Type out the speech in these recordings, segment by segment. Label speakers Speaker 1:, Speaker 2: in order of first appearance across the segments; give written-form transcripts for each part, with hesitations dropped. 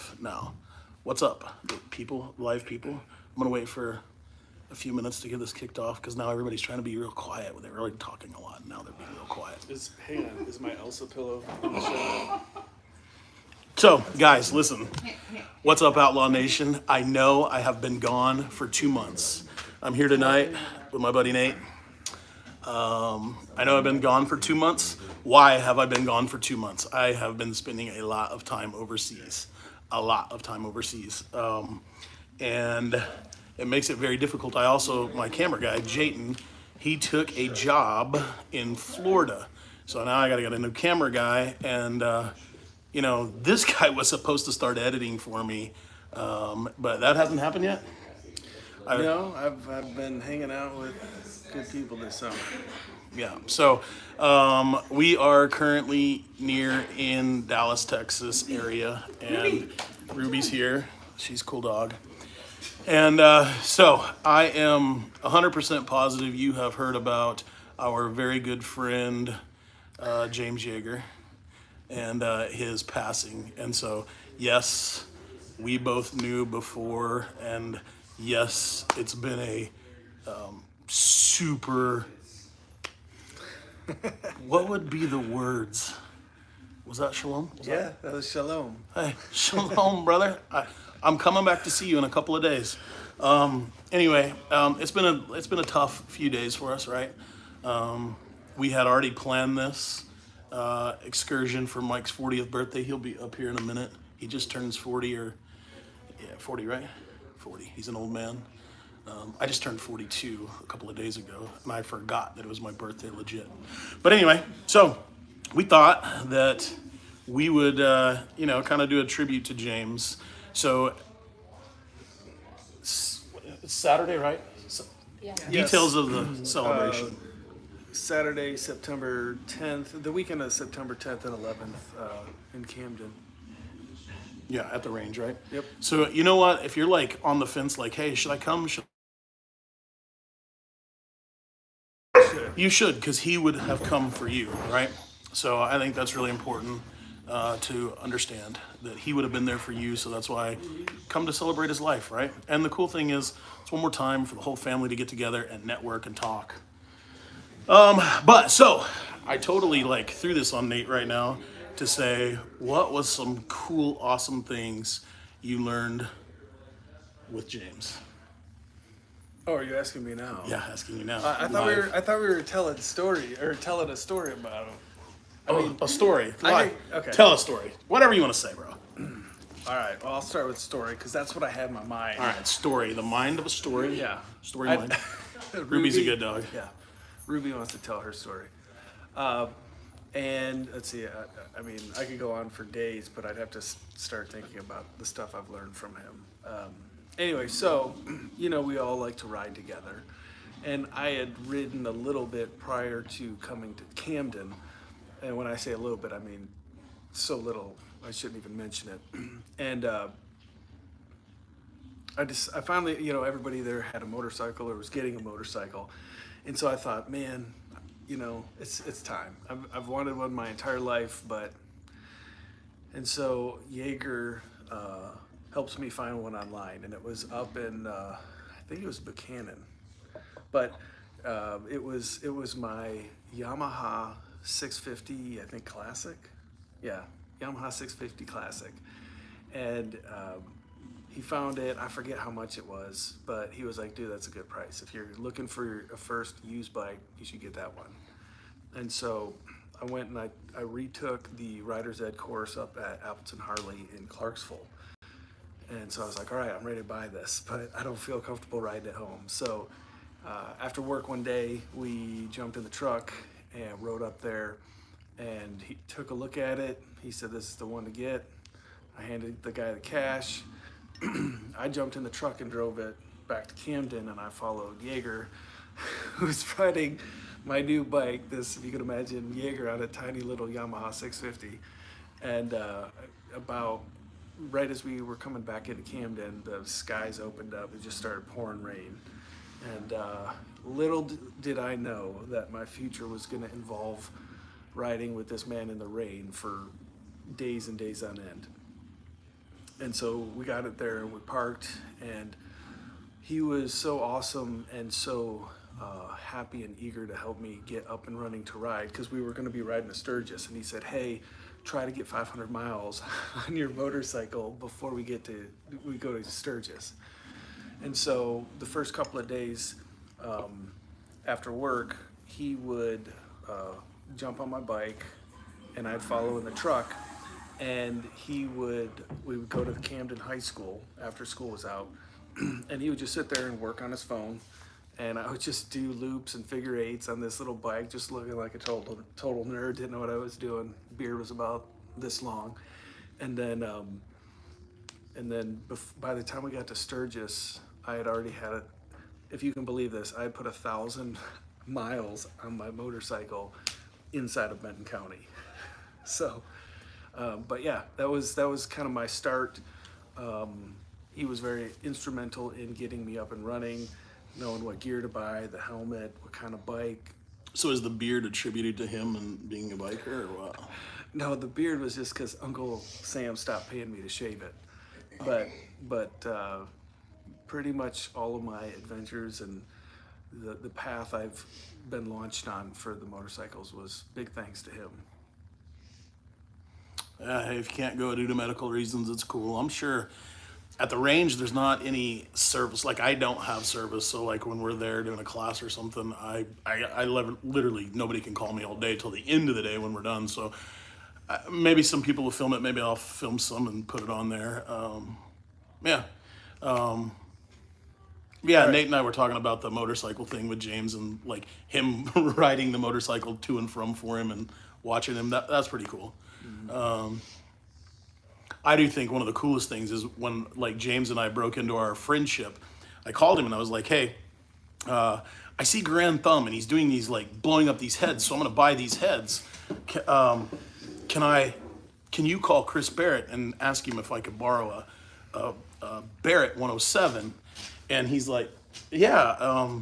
Speaker 1: live now. What's up, people, live people? I'm gonna wait for a few minutes to get this kicked off because now everybody's trying to be real quiet. They're really talking a lot, and now they're being real quiet.
Speaker 2: Hang on, is my Elsa pillow on the show?
Speaker 1: So, guys, listen. What's up, Outlaw Nation? I know I have been gone for 2 months. I'm here tonight with my buddy Nate. I know I've been gone for 2 months. Why have I been gone for 2 months? I have been spending a lot of time overseas. And it makes it very difficult. My camera guy, Jayton, he took a job in Florida. So now I got to get a new camera guy. And, this guy was supposed to start editing for me, but that hasn't happened yet.
Speaker 2: No, I've been hanging out with good people this summer.
Speaker 1: Yeah, so we are currently near in Dallas, Texas area, and Ruby's here. She's a cool dog. And so I am 100% positive you have heard about our very good friend, James Yeager, and his passing. And so, yes, we both knew before, and yes, it's been a super... What would be the words? Was that shalom?
Speaker 2: That was shalom.
Speaker 1: Hey, shalom, brother. I'm coming back to see you in a couple of days. Anyway, it's been a tough few days for us, right? We had already planned this excursion for Mike's 40th birthday. He'll be up here in a minute. He just turns 40, 40, right? 40. He's an old man. I just turned 42 a couple of days ago, and I forgot that it was my birthday legit. But anyway, so we thought that we would, kind of do a tribute to James. So it's Saturday, right?
Speaker 3: Yeah.
Speaker 1: Details of the celebration.
Speaker 2: Saturday, September 10th, the weekend of September 10th and 11th in Camden.
Speaker 1: Yeah, at the range, right?
Speaker 2: Yep.
Speaker 1: So you know what? If you're like on the fence, like, hey, should I come? You should, because he would have come for you, right? So I think that's really important to understand that he would have been there for you. So that's why come to celebrate his life, right? And the cool thing is, it's one more time for the whole family to get together and network and talk. But so I totally threw this on Nate right now to say, what was some cool, awesome things you learned with James?
Speaker 2: Oh, are you asking me now?
Speaker 1: Yeah, asking you now.
Speaker 2: I thought we were telling a story about him.
Speaker 1: A story.
Speaker 2: Okay.
Speaker 1: Tell a story. Whatever you want to say, bro.
Speaker 2: All right. Well, I'll start with story because that's what I had in my mind.
Speaker 1: All right, story. The mind of a story.
Speaker 2: Yeah.
Speaker 1: Story mind. Ruby's a good dog.
Speaker 2: Yeah. Ruby wants to tell her story. And let's see. I could go on for days, but I'd have to start thinking about the stuff I've learned from him. Anyway, so, we all like to ride together. And I had ridden a little bit prior to coming to Camden. And when I say a little bit, I mean so little, I shouldn't even mention it. And I finally, everybody there had a motorcycle or was getting a motorcycle. And so I thought, man, it's time. I've wanted one my entire life, and so Yeager helps me find one online, and it was up in, I think it was Buchanan, but it was my Yamaha 650, I think Classic, yeah, Yamaha 650 Classic, and he found it. I forget how much it was, but he was like, dude, that's a good price. If you're looking for a first used bike, you should get that one. And so I went and I retook the Rider's Ed course up at Appleton Harley in Clarksville. And so I was like, all right, I'm ready to buy this, but I don't feel comfortable riding it home. So after work one day, we jumped in the truck and rode up there, and he took a look at it. He said, this is the one to get. I handed the guy the cash. I jumped in the truck and drove it back to Camden, and I followed Yeager, who's riding my new bike, this, if you can imagine, Yeager on a tiny little Yamaha 650. And about right as we were coming back into Camden, the skies opened up. It just started pouring rain. And little did I know that my future was going to involve riding with this man in the rain for days and days on end. And so we got it there and we parked, and he was so awesome and so happy and eager to help me get up and running to ride, because we were going to be riding to Sturgis, and he said, "Hey, try to get 500 miles on your motorcycle before we go to Sturgis." And so the first couple of days after work, he would jump on my bike, and I'd follow in the truck, and we would go to the Camden High School after school was out, and he would just sit there and work on his phone, and I would just do loops and figure eights on this little bike, just looking like a total nerd, didn't know what I was doing. Beard was about this long, and then by the time we got to Sturgis, I had already had it. If you can believe this, I had put 1,000 miles on my motorcycle inside of Benton County. So, but yeah, that was kind of my start. He was very instrumental in getting me up and running, knowing what gear to buy, the helmet, what kind of bike.
Speaker 1: So is the beard attributed to him and being a biker, or what?
Speaker 2: No, the beard was just because Uncle Sam stopped paying me to shave it. But pretty much all of my adventures and the path I've been launched on for the motorcycles was big thanks to him.
Speaker 1: Hey, if you can't go due to medical reasons, it's cool. I'm sure at the range there's not any service. Like, I don't have service, so like when we're there doing a class or something, I literally nobody can call me all day till the end of the day when we're done. So maybe some people will film it. Maybe I'll film some and put it on there. Yeah. Yeah,
Speaker 2: Right.
Speaker 1: Nate and I were talking about the motorcycle thing with James, and like him riding the motorcycle to and from for him and watching him. That's pretty cool. I do think one of the coolest things is when like James and I broke into our friendship. I called him and I was like, "Hey, I see Grand Thumb and he's doing these like blowing up these heads, so I'm gonna buy these heads. Can you call Chris Barrett and ask him if I could borrow a Barrett 107?" And he's like, "Yeah,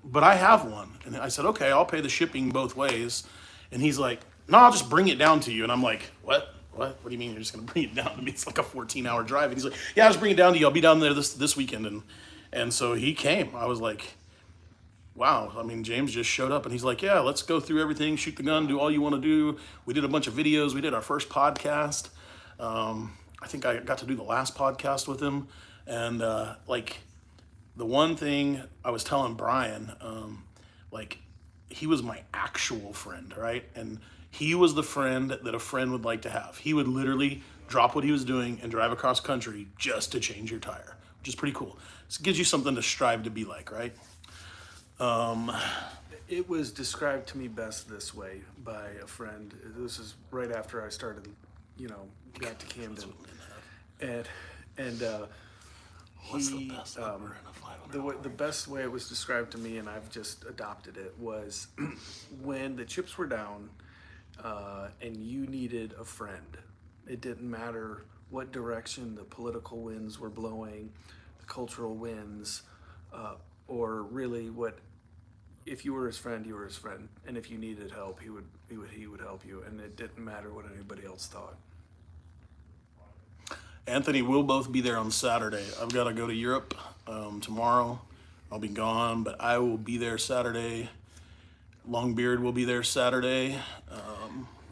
Speaker 1: but I have one." And I said, "Okay, I'll pay the shipping both ways." And he's like, "No, I'll just bring it down to you." And I'm like, "What? What do you mean you're just gonna bring it down to me? It's like a 14-hour drive." And he's like, "Yeah, I'll just bring it down to you. I'll be down there this weekend." And so he came. I was like, wow. I mean, James just showed up and he's like, "Yeah, let's go through everything, shoot the gun, do all you want to do." We did a bunch of videos. We did our first podcast. I think I got to do the last podcast with him. And like, the one thing I was telling Brian, like, he was my actual friend, right? And he was the friend that a friend would like to have. He would literally drop what he was doing and drive across country just to change your tire, which is pretty cool. It gives you something to strive to be like, right?
Speaker 2: It was described to me best this way by a friend. This is right after I started, got to Camden, and
Speaker 1: What's the
Speaker 2: he,
Speaker 1: best number in a 500?
Speaker 2: the best way it was described to me, and I've just adopted it, was when the chips were down and you needed a friend. It didn't matter what direction the political winds were blowing, the cultural winds, or really what. If you were his friend, you were his friend, and if you needed help, he would help you, and it didn't matter what anybody else thought.
Speaker 1: Anthony, we'll both be there on Saturday. I've got to go to Europe tomorrow. I'll be gone, but I will be there Saturday. Longbeard will be there Saturday.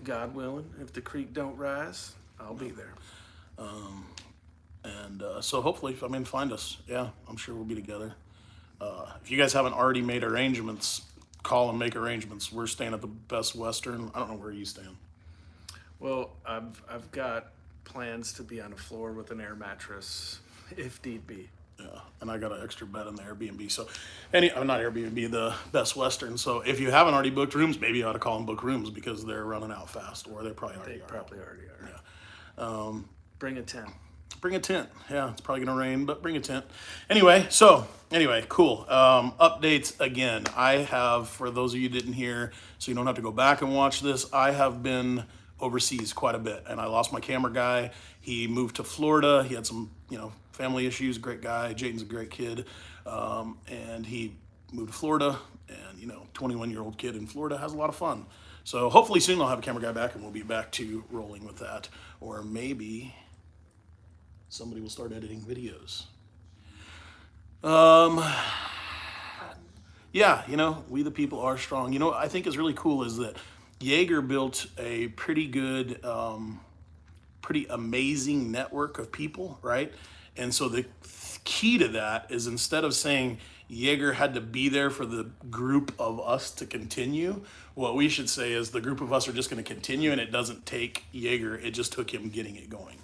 Speaker 2: God willing, if the creek don't rise, I'll be there.
Speaker 1: And so hopefully, find us. Yeah, I'm sure we'll be together. If you guys haven't already made arrangements, call and make arrangements. We're staying at the Best Western. I don't know where you stand.
Speaker 2: Well, I've got plans to be on a floor with an air mattress, if need be.
Speaker 1: Yeah, and I got an extra bed in the Airbnb. So, not Airbnb, the Best Western. So if you haven't already booked rooms, maybe you ought to call and book rooms because they're running out fast, or they probably already
Speaker 2: They
Speaker 1: are.
Speaker 2: probably already are.
Speaker 1: Yeah.
Speaker 2: Bring a tent.
Speaker 1: Bring a tent. Yeah, it's probably gonna rain, but bring a tent. Anyway, cool. Updates again. I have, for those of you who didn't hear, so you don't have to go back and watch this, I have been overseas quite a bit, and I lost my camera guy. He moved to Florida. He had some, family issues. Great guy. Jayden's a great kid, and he moved to Florida. And 21-year-old kid in Florida has a lot of fun. So hopefully soon I'll have a camera guy back, and we'll be back to rolling with that, or maybe Somebody will start editing videos. Um, yeah, we the people are strong. What I think is really cool is that Yeager built a pretty good, pretty amazing network of people, right? And so the key to that is, instead of saying Yeager had to be there for the group of us to continue, what we should say is the group of us are just going to continue, and it doesn't take Yeager, it just took him getting it going.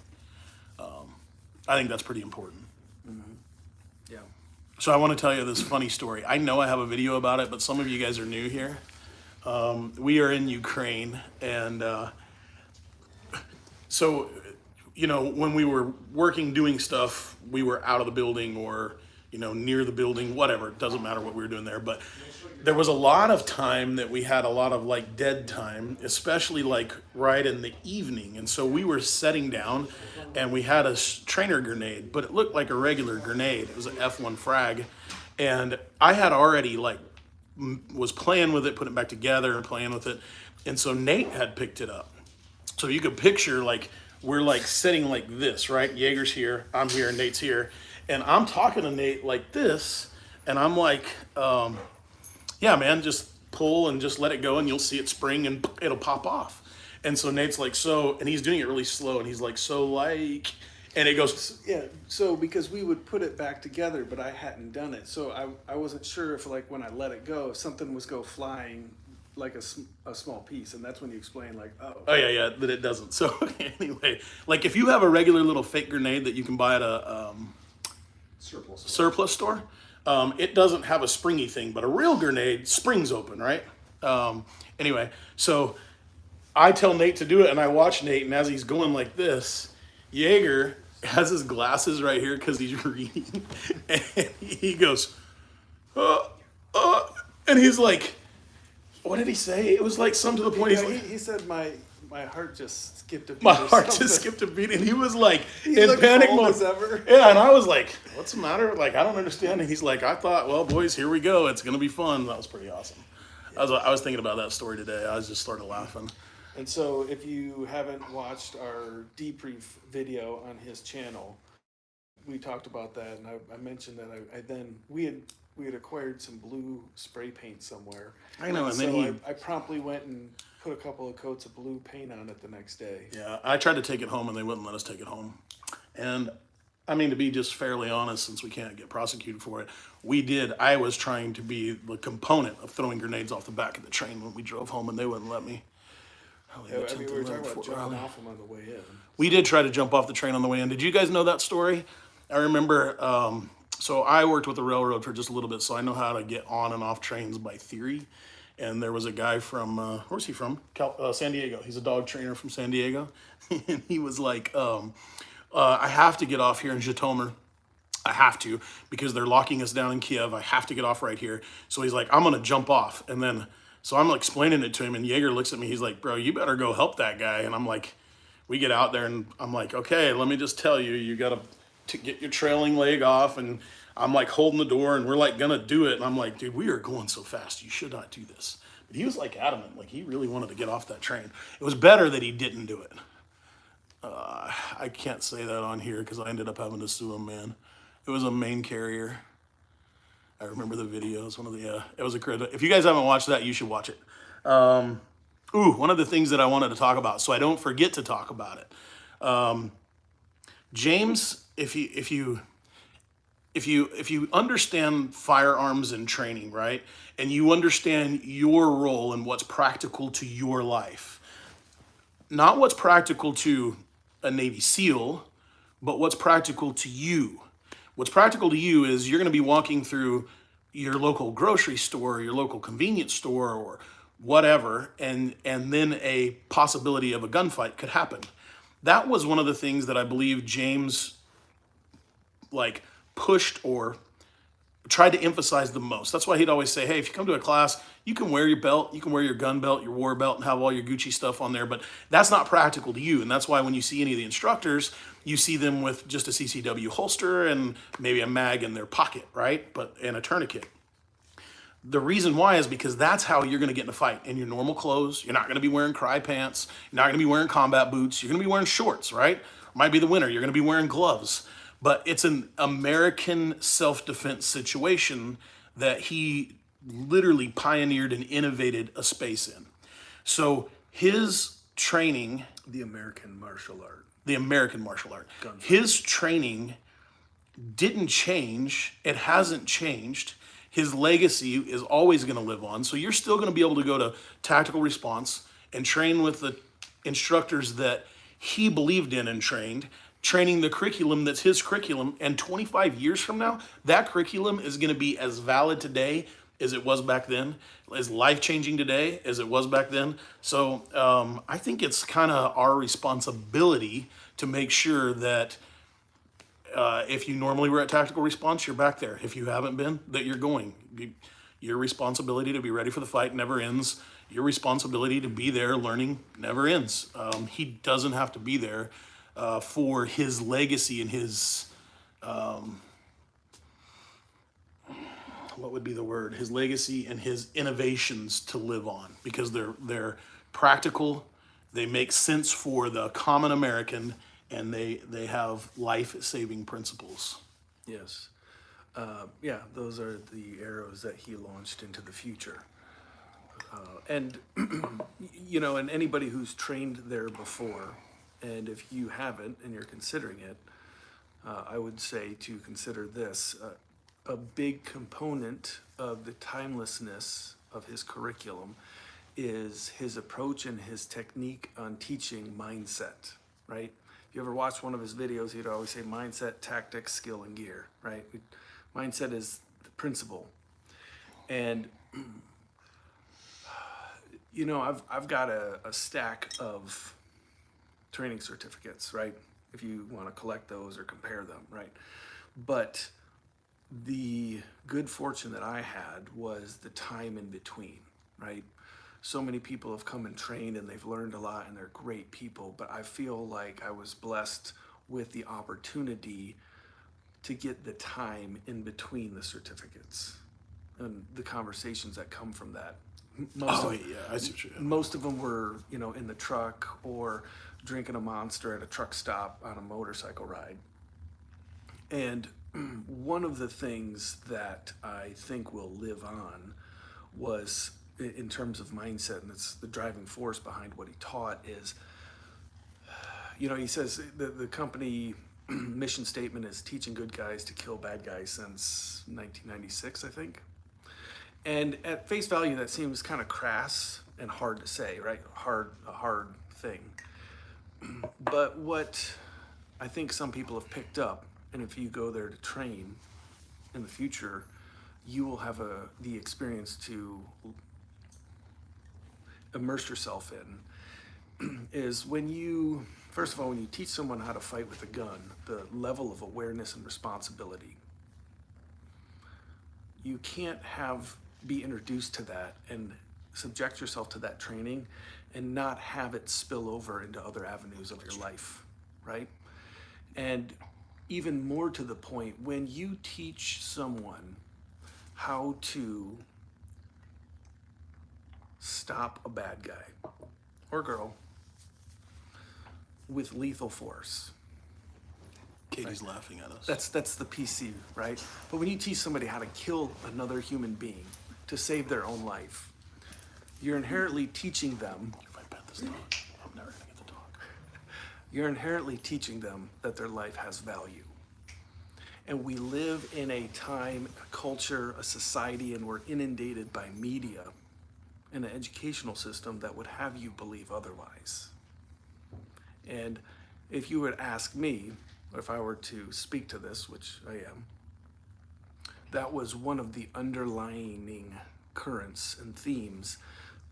Speaker 1: I think that's pretty important.
Speaker 2: Yeah.
Speaker 1: So I want to tell you this funny story. I know I have a video about it, but some of you guys are new here. We are in Ukraine, and so, when we were working, doing stuff, we were out of the building or, near the building, whatever. It doesn't matter what we were doing there. But there was a lot of time that we had a lot of like dead time, especially like right in the evening. And so we were setting down and we had a trainer grenade, but it looked like a regular grenade. It was an F1 frag. And I had already like was playing with it, putting it back together and playing with it. And so Nate had picked it up. So you could picture like we're like sitting like this, right? Yeager's here, I'm here, Nate's here. And I'm talking to Nate like this. And I'm like, yeah, man, just pull and just let it go and you'll see it spring and it'll pop off. And so Nate's like, and he's doing it really slow. And he's like, and it goes,
Speaker 2: Yeah, so because we would put it back together, but I hadn't done it. So I wasn't sure if, like, when I let it go, if something was go flying like a small piece. And that's when you explain, like,
Speaker 1: oh, yeah, that it doesn't. So anyway, like if you have a regular little fake grenade that you can buy at a surplus store, it doesn't have a springy thing, but a real grenade springs open, right? Anyway, so I tell Nate to do it, and I watch Nate, and as he's going like this, Yeager has his glasses right here because he's reading, and he goes, and he's like, what did he say? It was like something to the point.
Speaker 2: He said my heart just skipped a beat.
Speaker 1: My heart just skipped a beat, and he was like
Speaker 2: he
Speaker 1: in panic mode.
Speaker 2: As ever.
Speaker 1: Yeah, and I was like, "What's the matter?" Like, I don't understand. And he's like, "I thought, well, boys, here we go. It's gonna be fun." That was pretty awesome. I was thinking about that story today. I was just started laughing.
Speaker 2: And so, if you haven't watched our debrief video on his channel, we talked about that, and I mentioned that we had acquired some blue spray paint somewhere.
Speaker 1: I know, and
Speaker 2: so
Speaker 1: then
Speaker 2: I promptly went and put a couple of coats of blue paint on it the next day.
Speaker 1: Yeah, I tried to take it home, and they wouldn't let us take it home. And I mean, to be just fairly honest, since we can't get prosecuted for it, we did. I was trying to be the component of throwing grenades off the back of the train when we drove home, and they wouldn't let me.
Speaker 2: We were talking about jumping off them on the way in.
Speaker 1: We did try to jump off the train on the way in. Did you guys know that story? I remember, so I worked with the railroad for just a little bit, so I know how to get on and off trains by theory. And there was a guy from, where's he from? San Diego. He's a dog trainer from San Diego. And he was like, I have to get off here in Zhytomyr. I have to, because they're locking us down in Kiev. I have to get off right here. So he's like, I'm going to jump off. And then, so I'm explaining it to him, and Yeager looks at me. He's like, bro, you better go help that guy. And I'm like, we get out there, and I'm like, okay, let me just tell you, you got to get your trailing leg off. And I'm like holding the door, and we're like going to do it. And I'm like, dude, we are going so fast. You should not do this. But he was like adamant. Like, he really wanted to get off that train. It was better that he didn't do it. I can't say that on here because I ended up having to sue him, man. It was a main carrier. I remember the video. It was it was a credit. If you guys haven't watched that, you should watch it. One of the things that I wanted to talk about, so I don't forget to talk about it. James, if you understand firearms and training, right, and you understand your role and what's practical to your life, not what's practical to a Navy SEAL, but what's practical to you. What's practical to you is you're going to be walking through your local grocery store, your local convenience store, or whatever, and then a possibility of a gunfight could happen. That was one of the things that I believe James pushed or tried to emphasize the most. That's why he'd always say, hey, if you come to a class, you can wear your belt, you can wear your gun belt, your war belt, and have all your Gucci stuff on there, but that's not practical to you. And that's why when you see any of the instructors, you see them with just a CCW holster and maybe a mag in their pocket, right? And a tourniquet. The reason why is because that's how you're going to get in a fight. In your normal clothes, you're not going to be wearing cry pants, you're not going to be wearing combat boots, you're going to be wearing shorts, right? might be the winner. You're going to be wearing gloves. But it's an American self-defense situation that he literally pioneered and innovated a space in. So his training,
Speaker 2: The American martial art.
Speaker 1: the American martial art,
Speaker 2: Gunfight.
Speaker 1: his training didn't change. It hasn't changed. His legacy is always going to live on. So you're still going to be able to go to tactical response and train with the instructors that he believed in and trained, training the curriculum that's his curriculum. And 25 years from now, that curriculum is going to be as valid today as it was back then, as life-changing today as it was back then. So I think it's kind of our responsibility to make sure that if you normally were at tactical response, you're back there. If you haven't been, that you're going. Your responsibility to be ready for the fight never ends. Your responsibility to be there learning never ends. He doesn't have to be there for his legacy and his, what would be the word? His legacy and his innovations to live on, because they're practical, they make sense for the common American, and they have life-saving principles.
Speaker 2: Yes. Yeah, those are the arrows that he launched into the future. And, and anybody who's trained there before, and if you haven't and you're considering it, I would say to consider this. A big component of the timelessness of his curriculum is his approach and his technique on teaching mindset, right? If you ever watched one of his videos, he'd always say mindset, tactics, skill, and gear, right? Mindset is the principle. And, I've got a stack of training certificates, right? If you want to collect those or compare them, right? But the good fortune that I had was the time in between, right? So many people have come and trained and they've learned a lot and they're great people, but I feel like I was blessed with the opportunity to get the time in between the certificates and the conversations that come from that.
Speaker 1: I see what you're saying.
Speaker 2: Most of them were, in the truck or drinking a Monster at a truck stop on a motorcycle ride. And one of the things that I think will live on was, in terms of mindset, and it's the driving force behind what he taught, is, he says the company mission statement is teaching good guys to kill bad guys since 1996, I think. And at face value, that seems kind of crass and hard to say, right? A hard thing. But what I think some people have picked up, and if you go there to train in the future, you will have the experience to immerse yourself in, is first of all, when you teach someone how to fight with a gun, the level of awareness and responsibility. You can't be introduced to that and subject yourself to that training and not have it spill over into other avenues of your life, right? And even more to the point, when you teach someone how to stop a bad guy or girl with lethal force.
Speaker 1: Katie's laughing at us.
Speaker 2: That's the PC, right? But when you teach somebody how to kill another human being to save their own life, you're inherently teaching them.
Speaker 1: If I pet this dog, I'm never gonna get the dog.
Speaker 2: You're inherently teaching them that their life has value. And we live in a time, a culture, a society, and we're inundated by media and an educational system that would have you believe otherwise. And if you would ask me, if I were to speak to this, which I am, that was one of the underlying currents and themes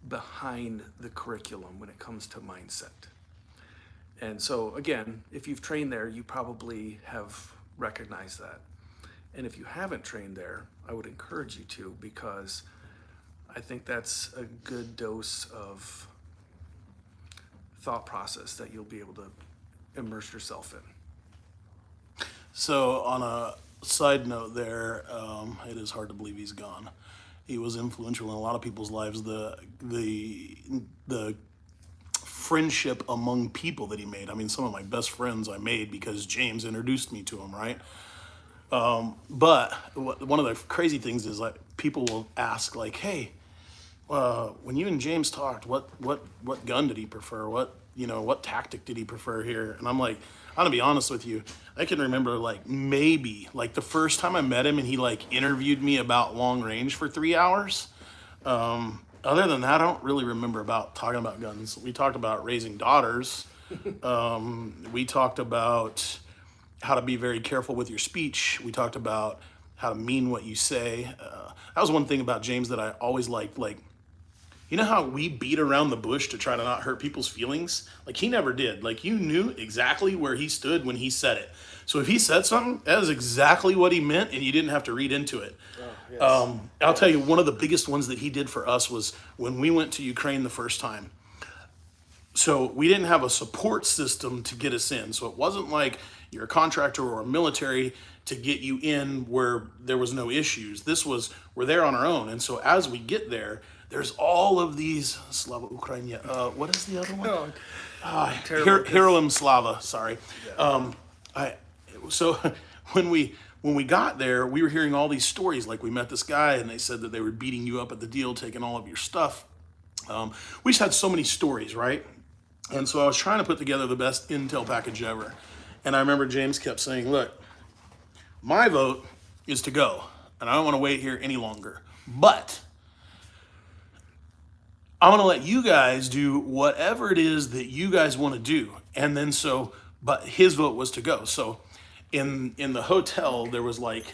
Speaker 2: behind the curriculum when it comes to mindset. And so again, if you've trained there, you probably have recognized that. And if you haven't trained there, I would encourage you to, because I think that's a good dose of thought process that you'll be able to immerse yourself in.
Speaker 1: So on a side note there, it is hard to believe he's gone. He was influential in a lot of people's lives. The friendship among people that he made. I mean, some of my best friends I made because James introduced me to him, right? But one of the crazy things is like people will ask like, "Hey, when you and James talked, what gun did he prefer? What tactic did he prefer here?" And I'm like, I'm gonna be honest with you. I can remember like maybe like the first time I met him and he like interviewed me about long range for 3 hours. Other than that, I don't really remember about talking about guns. We talked about raising daughters. We talked about how to be very careful with your speech. We talked about how to mean what you say. That was one thing about James that I always liked. Like, you know how we beat around the bush to try to not hurt people's feelings? Like, he never did. Like, you knew exactly where he stood when he said it. So if he said something, that is exactly what he meant, and you didn't have to read into it.
Speaker 2: Oh, yes.
Speaker 1: I'll tell you, one of the biggest ones that he did for us was when we went to Ukraine the first time. So we didn't have a support system to get us in. So it wasn't like you're a contractor or a military to get you in where there was no issues. This was, we're there on our own. And so as we get there, there's all of these, Slava Ukraina, what is the other one?
Speaker 2: No, terrible.
Speaker 1: Heroim Slava, sorry. So when we got there, we were hearing all these stories. Like we met this guy and they said that they were beating you up at the deal, taking all of your stuff. We just had so many stories, right? And so I was trying to put together the best intel package ever. And I remember James kept saying, look, my vote is to go. And I don't want to wait here any longer. But I'm going to let you guys do whatever it is that you guys want to do. And then but his vote was to go. So in the hotel, there was like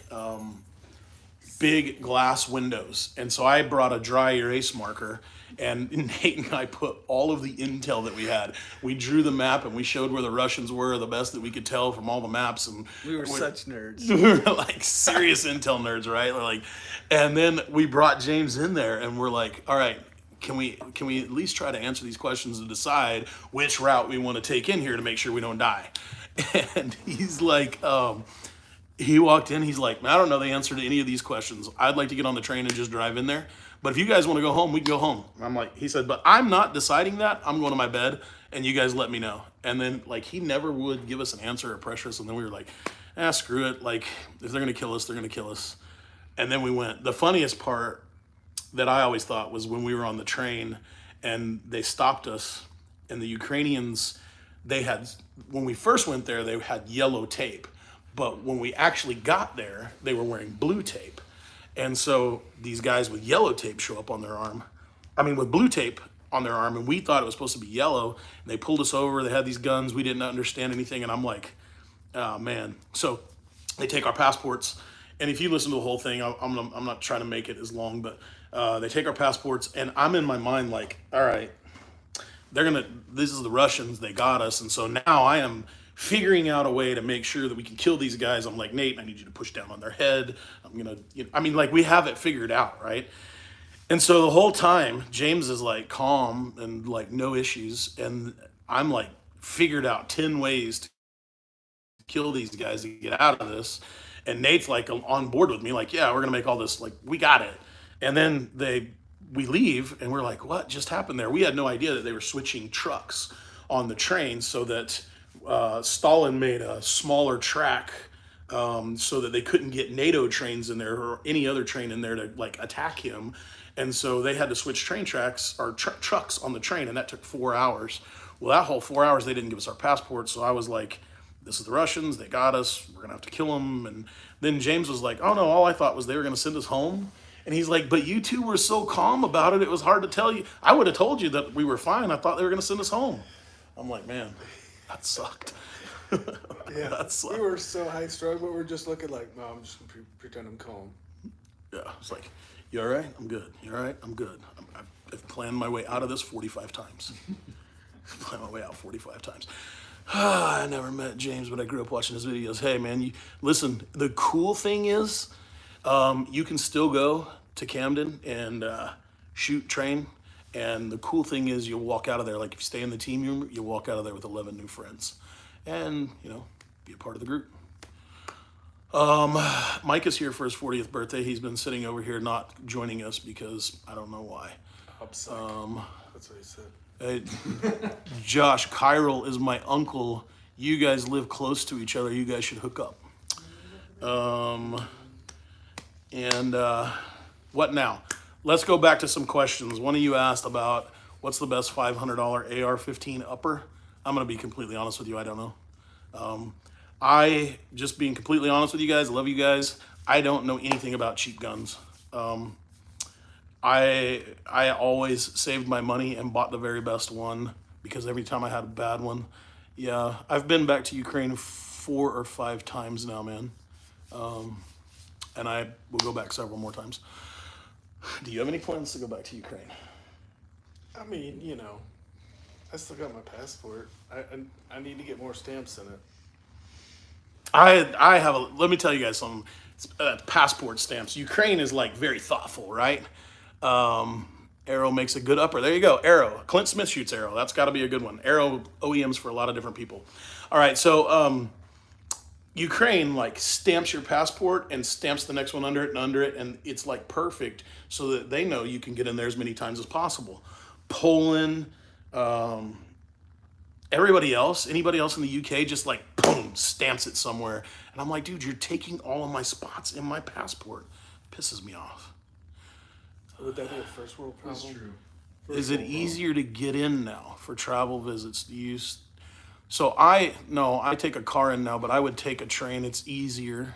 Speaker 1: big glass windows. And so I brought a dry erase marker and Nate and I put all of the intel that we had. We drew the map and we showed where the Russians were, the best that we could tell from all the maps. And
Speaker 2: We were such nerds.
Speaker 1: we were like serious intel nerds, right? Like, and then we brought James in there and we're like, all right, can we at least try to answer these questions and decide which route we want to take in here to make sure we don't die? And he's like, he walked in, he's like, I don't know the answer to any of these questions. I'd like to get on the train and just drive in there. But if you guys want to go home, we can go home. And I'm like, he said, but I'm not deciding that. I'm going to my bed and you guys let me know. And then like, he never would give us an answer or pressure us. And then we were like, screw it. Like if they're going to kill us, they're going to kill us. And then we went. The funniest part that I always thought was when we were on the train and they stopped us and the Ukrainians, when we first went there, they had yellow tape. But when we actually got there, they were wearing blue tape. And so these guys with yellow tape show up on their arm. With blue tape on their arm, and we thought it was supposed to be yellow. And they pulled us over. They had these guns. We didn't understand anything. And I'm like, oh, man. So they take our passports. And if you listen to the whole thing, I'm not trying to make it as long, but they take our passports. And I'm in my mind like, all right, this is the Russians. They got us. And so now I am figuring out a way to make sure that we can kill these guys. I'm like, Nate, I need you to push down on their head. We have it figured out, right? And so the whole time, James is like calm and like no issues. And I'm like figured out 10 ways to kill these guys to get out of this. And Nate's like on board with me, like, yeah, we're going to make all this, like, we got it. And then we leave and we're like, what just happened there? We had no idea that they were switching trucks on the train so that Stalin made a smaller track so that they couldn't get NATO trains in there or any other train in there to like attack him. And so they had to switch train tracks or trucks on the train, and that took 4 hours. Well, that whole 4 hours, they didn't give us our passports. So I was like, this is the Russians. They got us. We're going to have to kill them. And then James was like, oh no, all I thought was they were going to send us home. And he's like, but you two were so calm about it. It was hard to tell you. I would have told you that we were fine. I thought they were going to send us home. I'm like, man, that sucked.
Speaker 2: Yeah,
Speaker 1: That sucked.
Speaker 2: we were so high strung, but we're just looking like, no, I'm just gonna pretend I'm calm.
Speaker 1: Yeah, it's like, you all right? I'm good. You all right? I'm good. I've planned my way out of this 45 times. Planned my way out 45 times. I never met James, but I grew up watching his videos. Hey, man, listen, the cool thing is you can still go to Camden and shoot train. And the cool thing is you'll walk out of there, like if you stay in the team room, you'll walk out of there with 11 new friends. And, be a part of the group. Mike is here for his 40th birthday. He's been sitting over here not joining us because I don't know why.
Speaker 2: Upset. That's what he said.
Speaker 1: Josh Kyril is my uncle. You guys live close to each other. You guys should hook up. And what now? Let's go back to some questions. One of you asked about what's the best $500 AR-15 upper. I'm going to be completely honest with you. I don't know. I, just being completely honest with you guys, I love you guys. I don't know anything about cheap guns. I always saved my money and bought the very best one because every time I had a bad one, yeah, I've been back to Ukraine 4 or 5 times now, man. And I will go back several more times. Do you have any plans to go back to Ukraine?
Speaker 2: I mean, I still got my passport. I need to get more stamps in it.
Speaker 1: I have let me tell you guys something. Passport stamps. Ukraine is like very thoughtful, right? Arrow makes a good upper. There you go. Arrow. Clint Smith shoots Arrow. That's got to be a good one. Arrow OEMs for a lot of different people. All right, so Ukraine like stamps your passport and stamps the next one under it, and it's like perfect so that they know you can get in there as many times as possible. Poland, anybody else in the UK just like boom stamps it somewhere, and I'm like, dude, you're taking all of my spots in my passport. Pisses me off.
Speaker 2: Would that be a first world problem?
Speaker 3: That's true.
Speaker 1: Is it easier to get in now for travel visits? Do you? So I take a car in now, but I would take a train. It's easier.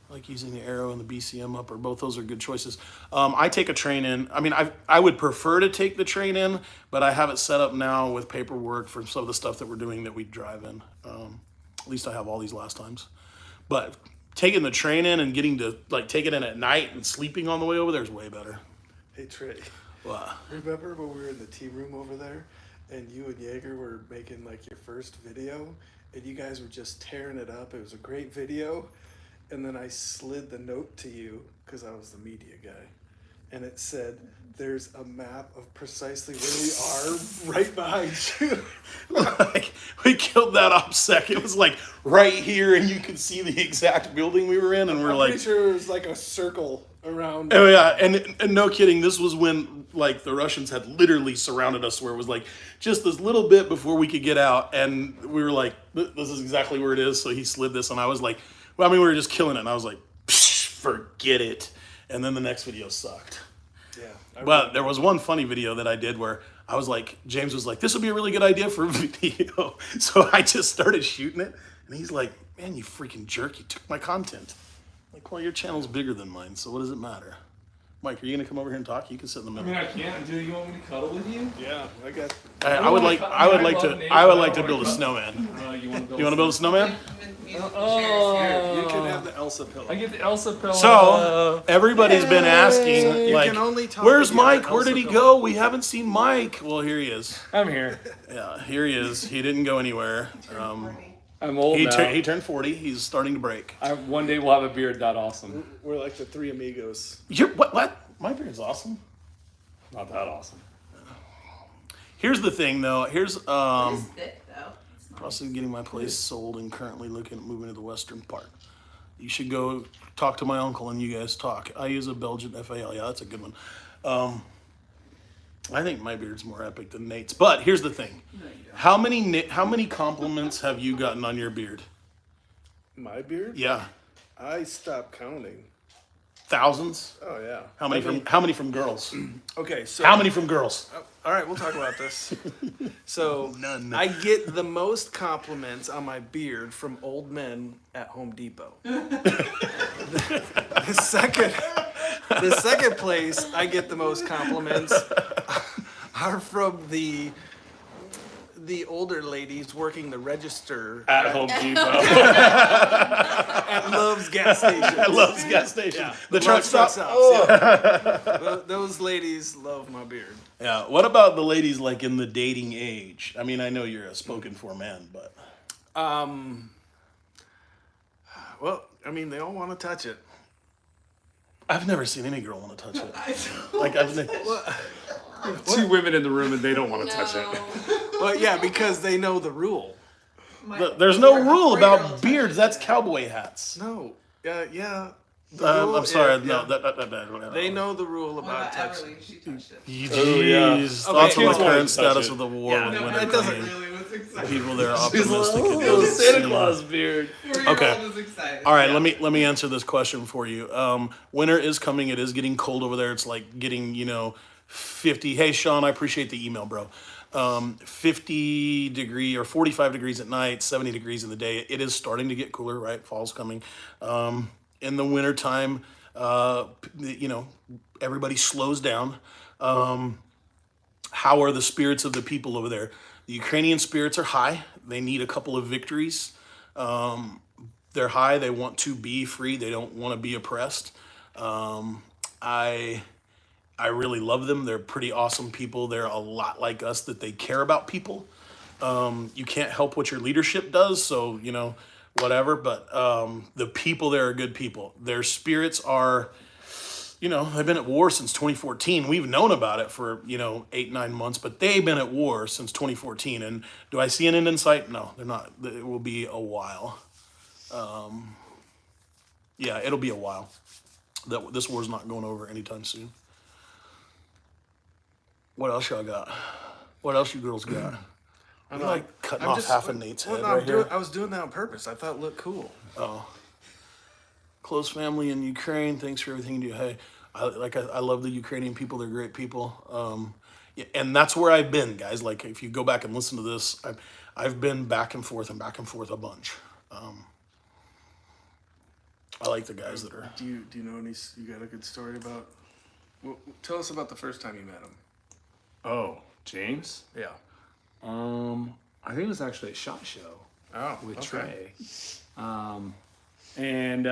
Speaker 1: I like using the Arrow and the BCM upper. Both those are good choices. I take a train in. I mean, I would prefer to take the train in, but I have it set up now with paperwork for some of the stuff that we're doing that we drive in. At least I have all these last times. But taking the train in and getting to like take it in at night and sleeping on the way over there is way better.
Speaker 2: Hey, Trey.
Speaker 1: Wow.
Speaker 2: Remember when we were in the tea room over there and you and Yeager were making like your first video and you guys were just tearing it up? It was a great video. And then I slid the note to you because I was the media guy. And it said, there's a map of precisely where we are right behind you.
Speaker 1: Like, we killed that OPSEC. It was like right here, and you could see the exact building we were in, and we're
Speaker 2: I'm
Speaker 1: like,
Speaker 2: pretty sure it was like a circle around.
Speaker 1: oh yeah, and no kidding, this was when like the Russians had literally surrounded us, where it was like just this little bit before we could get out, and we were like, this is exactly where it is. So he slid this, and I was like, well, I mean, we were just killing it, and I was like, forget it. And then the next video sucked.
Speaker 2: Yeah.
Speaker 1: But there was one funny video that I did where I was like, James was like, this would be a really good idea for a video. So I just started shooting it. And he's like, man, you freaking jerk. You took my content. I'm like, well, your channel's bigger than mine, so what does it matter? Mike, are you going to come over here and talk? You can sit in the
Speaker 3: I
Speaker 1: middle.
Speaker 3: mean, I can't. Do you want me to cuddle with you?
Speaker 2: Yeah, I got.
Speaker 1: I would like to build a snowman.
Speaker 3: You want to
Speaker 1: You want to build a snowman?
Speaker 3: Oh.
Speaker 2: You can have the Elsa pillow.
Speaker 3: I get the Elsa pillow.
Speaker 1: So everybody's been asking,
Speaker 2: You
Speaker 1: like,
Speaker 2: can only talk
Speaker 1: where's
Speaker 2: if you have
Speaker 1: Mike?
Speaker 2: an
Speaker 1: Where did he
Speaker 2: Elsa
Speaker 1: go? We haven't seen Mike. Well, here he is.
Speaker 3: I'm here.
Speaker 1: Yeah, here he is. He didn't go anywhere.
Speaker 3: I'm old now.
Speaker 1: He turned 40. He's starting to break.
Speaker 3: One day we'll have a beard that awesome.
Speaker 2: We're like the three amigos.
Speaker 1: What? My beard's awesome.
Speaker 3: Not that awesome.
Speaker 1: Here's the thing, though. Here's
Speaker 4: It is thick, though. It's not-
Speaker 1: process of getting my place sold and currently looking at moving to the western part. You should go talk to my uncle and you guys talk. I use a Belgian FAL. Yeah, that's a good one. I think my beard's more epic than Nate's. But here's the thing. How many compliments have you gotten on your beard?
Speaker 2: My beard?
Speaker 1: Yeah.
Speaker 2: I stopped counting.
Speaker 1: Thousands?
Speaker 2: Oh yeah.
Speaker 1: How many from girls?
Speaker 2: Okay, so
Speaker 1: How many from girls?
Speaker 2: all right, we'll talk about this. So
Speaker 1: None.
Speaker 2: I get the most compliments on my beard from old men at Home Depot. The second place I get the most compliments are from the older ladies working the register
Speaker 3: At Home Depot.
Speaker 2: at Love's gas station.
Speaker 1: I love gas station.
Speaker 2: Yeah,
Speaker 1: The truck
Speaker 2: Love's
Speaker 1: stop.
Speaker 2: stops,
Speaker 1: Oh.
Speaker 2: yeah. Those ladies love my beard.
Speaker 1: Yeah. What about the ladies like in the dating age? I mean, I know you're a spoken for man, but
Speaker 2: Well, I mean, they all want to touch it.
Speaker 1: I've never seen any girl want to touch it. Like I've never.
Speaker 3: Two women in the room and they don't want to touch it.
Speaker 2: Well, yeah, because they know the rule.
Speaker 1: There's no rule about beards. That's cowboy hats.
Speaker 2: No, yeah, rule-
Speaker 1: I'm sorry.
Speaker 2: yeah,
Speaker 1: No,
Speaker 2: yeah. They know the rule
Speaker 4: What
Speaker 2: about
Speaker 4: about
Speaker 2: touching.
Speaker 4: Everly? She touched it.
Speaker 1: Jeez,
Speaker 2: Okay,
Speaker 1: thoughts on the
Speaker 2: kids
Speaker 3: won't
Speaker 1: current
Speaker 3: touch
Speaker 1: status
Speaker 3: it.
Speaker 1: of the war.
Speaker 2: Yeah,
Speaker 1: when
Speaker 2: no,
Speaker 1: winter
Speaker 2: it doesn't
Speaker 1: came.
Speaker 4: Really was excited.
Speaker 1: People there are
Speaker 3: She's
Speaker 1: optimistic.
Speaker 3: like,
Speaker 1: and
Speaker 3: oh,
Speaker 1: don't
Speaker 3: Santa
Speaker 1: see-
Speaker 3: Claus beard.
Speaker 4: 4-year-old
Speaker 1: Okay.
Speaker 4: was excited.
Speaker 1: All right,
Speaker 2: Yeah.
Speaker 1: let me answer this question for you. Winter is coming. It is getting cold over there. It's like getting 50. Hey Sean, I appreciate the email, bro. 50 degree or 45 degrees at night, 70 degrees in the day. It is starting to get cooler, right? Fall's coming. In the wintertime, everybody slows down. How are the spirits of the people over there? The Ukrainian spirits are high. They need a couple of victories. They're high. They want to be free. They don't want to be oppressed. I really love them. They're pretty awesome people. They're a lot like us that they care about people. You can't help what your leadership does, so whatever. But the people there are good people. Their spirits are, they've been at war since 2014. We've known about it for 8-9 months, but they've been at war since 2014. And do I see an end in sight? No, they're not. It will be a while. Yeah, it'll be a while. This war's not going over anytime soon. What else y'all got? What else you girls got?
Speaker 2: I'm
Speaker 1: You're like cutting
Speaker 2: I'm
Speaker 1: off
Speaker 2: just-
Speaker 1: half of Nate's
Speaker 2: well,
Speaker 1: head
Speaker 2: no,
Speaker 1: right here.
Speaker 2: I was doing that on purpose. I thought it looked cool.
Speaker 1: Close family in Ukraine. Thanks for everything you do. Hey, I love the Ukrainian people. They're great people. Yeah, and that's where I've been, guys. Like if you go back and listen to this, I've been back and forth a bunch. I like the guys that are.
Speaker 2: Do you know any? You got a good story about? Well, tell us about the first time you met him.
Speaker 3: Oh, James?
Speaker 2: Yeah.
Speaker 3: I think it was actually a SHOT Show
Speaker 2: Oh,
Speaker 3: with
Speaker 2: okay.
Speaker 3: Trey. And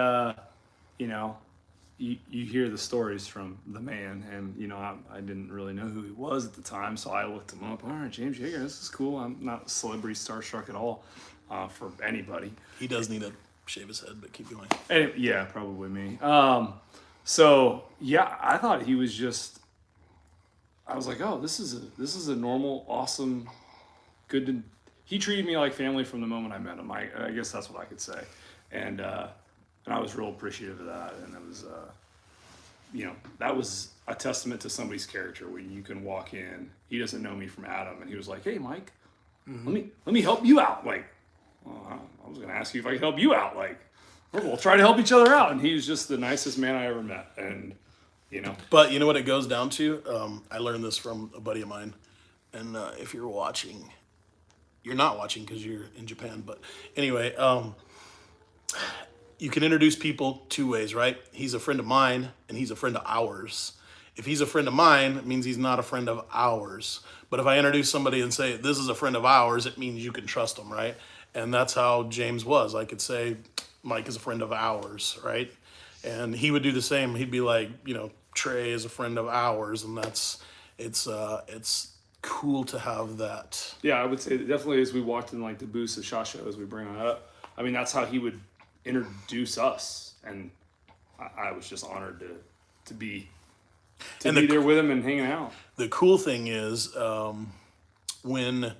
Speaker 3: you hear the stories from the man, and I didn't really know who he was at the time, so I looked him up. All right, James Yeager, this is cool. I'm not celebrity starstruck at all for anybody.
Speaker 1: He does need to shave his head, but keep going.
Speaker 3: And, yeah, probably me. So yeah, I thought he was just. I was like, oh, this is a normal, awesome, good. He treated me like family from the moment I met him. I guess that's what I could say, and I was real appreciative of that. And it was, that was a testament to somebody's character when you can walk in. He doesn't know me from Adam, and he was like, hey, Mike, let me help you out. Like, well, I was gonna ask you if I could help you out. Like, we'll try to help each other out. And he was just the nicest man I ever met, and.
Speaker 1: But you know what it goes down to? I learned this from a buddy of mine. And if you're watching, you're not watching because you're in Japan. But anyway, you can introduce people two ways, right? He's a friend of mine and he's a friend of ours. If he's a friend of mine, it means he's not a friend of ours. But if I introduce somebody and say, this is a friend of ours, it means you can trust them, right? And that's how James was. I could say, Mike is a friend of ours, right? And he would do the same. He'd be like, Trey is a friend of ours, and it's cool to have that.
Speaker 3: Yeah, I would say that definitely as we walked in like the booths of SHOT Show, as we bring that up, I mean, that's how he would introduce us. And I was just honored to be there with him and hanging out.
Speaker 1: The cool thing is when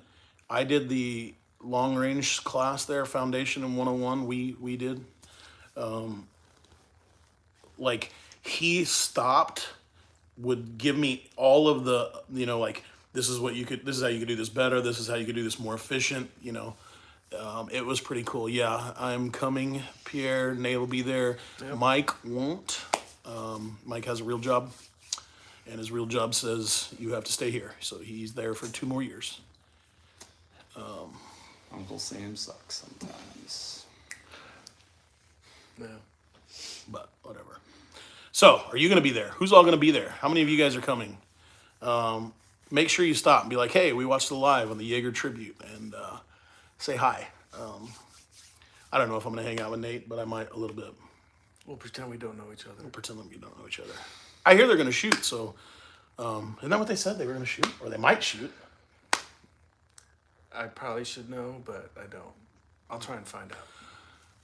Speaker 1: I did the long range class there, Foundation and 101, we did, he stopped, would give me all of the, this is how you could do this better. This is how you could do this more efficient. It was pretty cool. Yeah, I'm coming. Pierre, Nate will be there. Yep. Mike won't. Mike has a real job, and his real job says you have to stay here. So he's there for 2 more years.
Speaker 3: Uncle Sam sucks sometimes.
Speaker 2: Yeah.
Speaker 1: But whatever. So, are you going to be there? Who's all going to be there? How many of you guys are coming? Make sure you stop and be like, hey, we watched the live on the Yeager tribute, and say hi. I don't know if I'm going to hang out with Nate, but I might a little bit.
Speaker 2: We'll pretend we don't know each other.
Speaker 1: We'll pretend like we don't know each other. I hear they're going to shoot, so isn't that what they said? They were going to shoot? Or they might shoot.
Speaker 2: I probably should know, but I don't. I'll try and find out.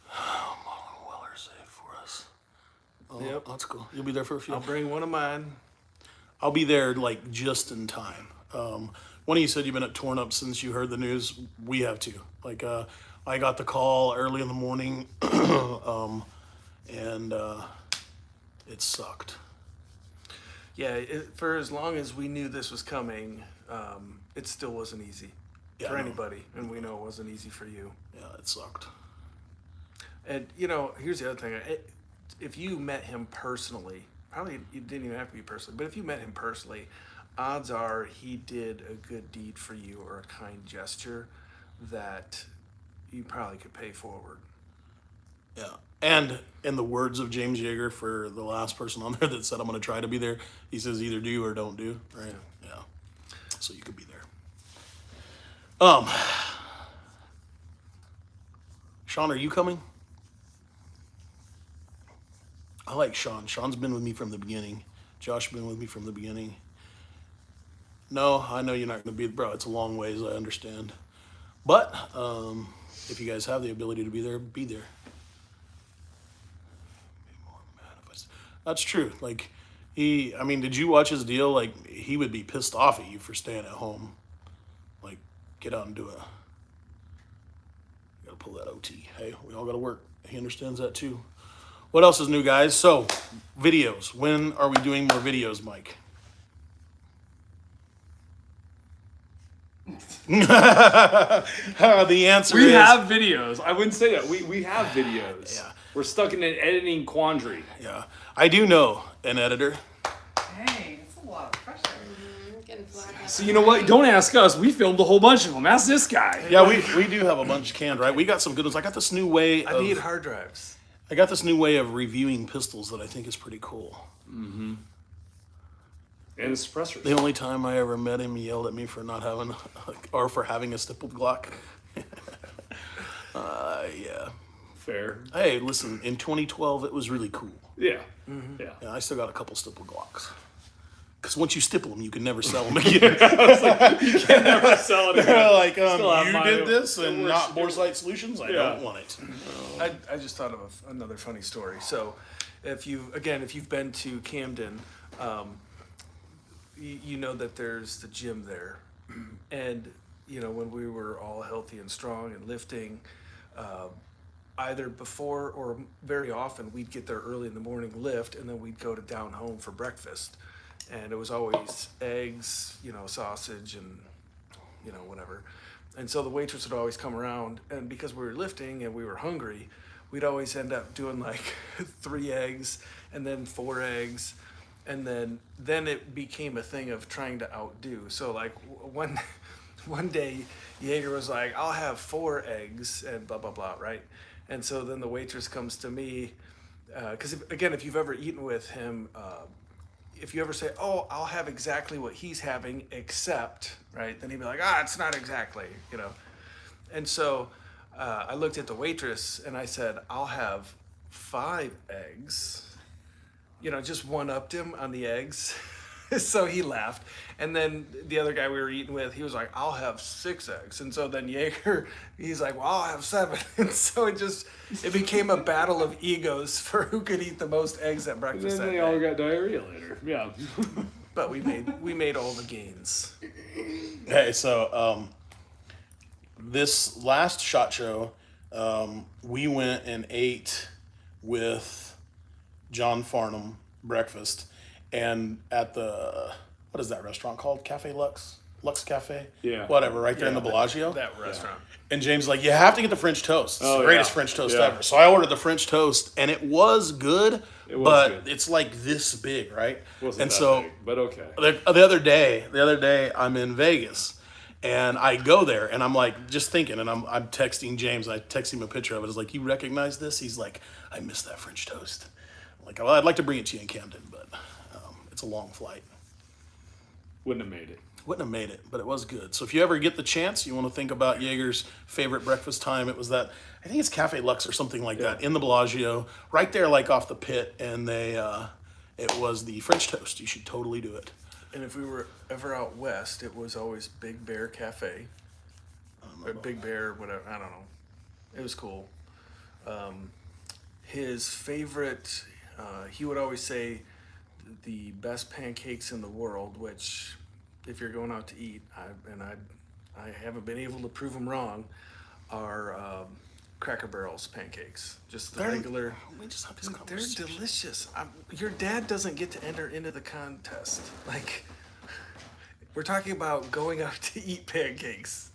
Speaker 1: Marlon Weller saved for us. Oh,
Speaker 2: Yep.
Speaker 1: That's cool. You'll be there for a few.
Speaker 2: I'll bring one of mine.
Speaker 1: I'll be there just in time. One of you said you've been at Torn Up since you heard the news. We have too. I got the call early in the morning, and it sucked.
Speaker 2: Yeah, for as long as we knew this was coming, it still wasn't easy
Speaker 1: Yeah,
Speaker 2: for
Speaker 1: no.
Speaker 2: anybody, and we know it wasn't easy for you.
Speaker 1: Yeah, it sucked.
Speaker 2: And here's the other thing: if you met him personally, probably you didn't even have to be personally, but if you met him personally, odds are he did a good deed for you or a kind gesture that you probably could pay forward.
Speaker 1: Yeah. And in the words of James Yeager, for the last person on there that said, I'm going to try to be there, he says either do or don't do, right? Yeah. So you could be there. Sean, are you coming? I like Sean. Sean's been with me from the beginning. Josh been with me from the beginning. No, I know you're not going to be, bro. It's a long ways. I understand. But if you guys have the ability to be there, be there. That's true. Like, did you watch his deal? Like, he would be pissed off at you for staying at home. Like, get out and do it. You gotta pull that OT. Hey, we all gotta work. He understands that too. What else is new, guys? So, videos. When are we doing more videos, Mike? The answer is...
Speaker 3: We have videos. I wouldn't say that. We have videos.
Speaker 1: Yeah.
Speaker 3: We're stuck in an editing quandary.
Speaker 1: Yeah. I do know an editor.
Speaker 4: Dang, it's a lot of pressure.
Speaker 5: Getting flagged up.
Speaker 3: So you know what? Don't ask us. We filmed a whole bunch of them. Ask this guy.
Speaker 1: Yeah, we do have a bunch canned, right? We got some good ones. I got this new way
Speaker 2: I need hard drives.
Speaker 1: of reviewing pistols that I think is pretty cool.
Speaker 3: Mm-hmm. And the suppressors.
Speaker 1: The only time I ever met him, he yelled at me for not having, or for having a stippled Glock. Yeah.
Speaker 3: Fair.
Speaker 1: Hey, listen, in 2012, it was really cool.
Speaker 3: Yeah.
Speaker 2: Mm-hmm.
Speaker 3: Yeah.
Speaker 1: Yeah, I still got a couple stippled Glocks. Because once you stipple them, you can never sell them again.
Speaker 3: You can never sell it again.
Speaker 1: Like,
Speaker 3: Still have
Speaker 1: you
Speaker 3: mine.
Speaker 1: did this
Speaker 3: It
Speaker 1: and
Speaker 3: works.
Speaker 1: not Boresight Solutions? I
Speaker 3: Yeah.
Speaker 1: don't want it.
Speaker 2: I just thought of another funny story. So, if you've been to Camden, you know that there's the gym there, and when we were all healthy and strong and lifting, either before or very often we'd get there early in the morning, lift, and then we'd go to down home for breakfast, and it was always eggs, sausage, and whatever. And so the waitress would always come around, and because we were lifting and we were hungry, we'd always end up doing like 3 eggs and then 4 eggs. And then it became a thing of trying to outdo. So like one day, Yeager was like, "I'll have 4 eggs," and blah blah blah, right? And so then the waitress comes to me, because if you've ever eaten with him, if you ever say, "Oh, I'll have exactly what he's having, except," right? Then he'd be like, "It's not exactly," And so I looked at the waitress and I said, "I'll have 5 eggs." Just one-upped him on the eggs. So he laughed. And then the other guy we were eating with, he was like, "I'll have 6 eggs." And so then Yeager, he's like, "Well, I'll have 7." And so it became a battle of egos for who could eat the most eggs at
Speaker 3: And
Speaker 2: breakfast
Speaker 3: then
Speaker 2: that
Speaker 3: they
Speaker 2: day.
Speaker 3: all got diarrhea later. Yeah.
Speaker 2: But we made all the gains.
Speaker 1: Hey, so this last SHOT Show, we went and ate with John Farnham breakfast, and at the, what is that restaurant called? Cafe Lux? Lux Cafe?
Speaker 3: Yeah.
Speaker 1: Whatever, right there in the Bellagio.
Speaker 2: That restaurant.
Speaker 1: And James like, you have to get the French toast. It's
Speaker 3: Oh,
Speaker 1: the greatest
Speaker 3: yeah.
Speaker 1: French toast
Speaker 3: Yeah.
Speaker 1: ever. So I ordered the French toast, and it was good,
Speaker 3: It was
Speaker 1: but
Speaker 3: good.
Speaker 1: it's like this big, right?
Speaker 3: Wasn't
Speaker 1: and
Speaker 3: that
Speaker 1: so
Speaker 3: big, but okay.
Speaker 1: the other day, I'm in Vegas, and I go there, and I'm like just thinking, and I'm texting James. I text him a picture of it. It's like, "You recognize this?" He's like, "I miss that French toast." I'm like, "Well, I'd like to bring it to you in Camden, but it's a long flight."
Speaker 3: Wouldn't have made it.
Speaker 1: Wouldn't have made it, but it was good. So if you ever get the chance, you want to think about Yeager's favorite breakfast time, it was that, I think it's Cafe Lux or something like that, in the Bellagio, right there like off the pit, and it was the French toast. You should totally do it.
Speaker 2: And if we were ever out west, it was always Big Bear Cafe. Or Big Bear, whatever, I don't know. It was cool. His favorite, he would always say the best pancakes in the world, which if you're going out to eat, I haven't been able to prove them wrong, are Cracker Barrel's pancakes. Just the
Speaker 1: They're-
Speaker 2: regular.
Speaker 1: We just have this
Speaker 2: Dude, they're
Speaker 1: conversation.
Speaker 2: delicious. Your dad doesn't get to enter into the contest. Like, we're talking about going out to eat pancakes.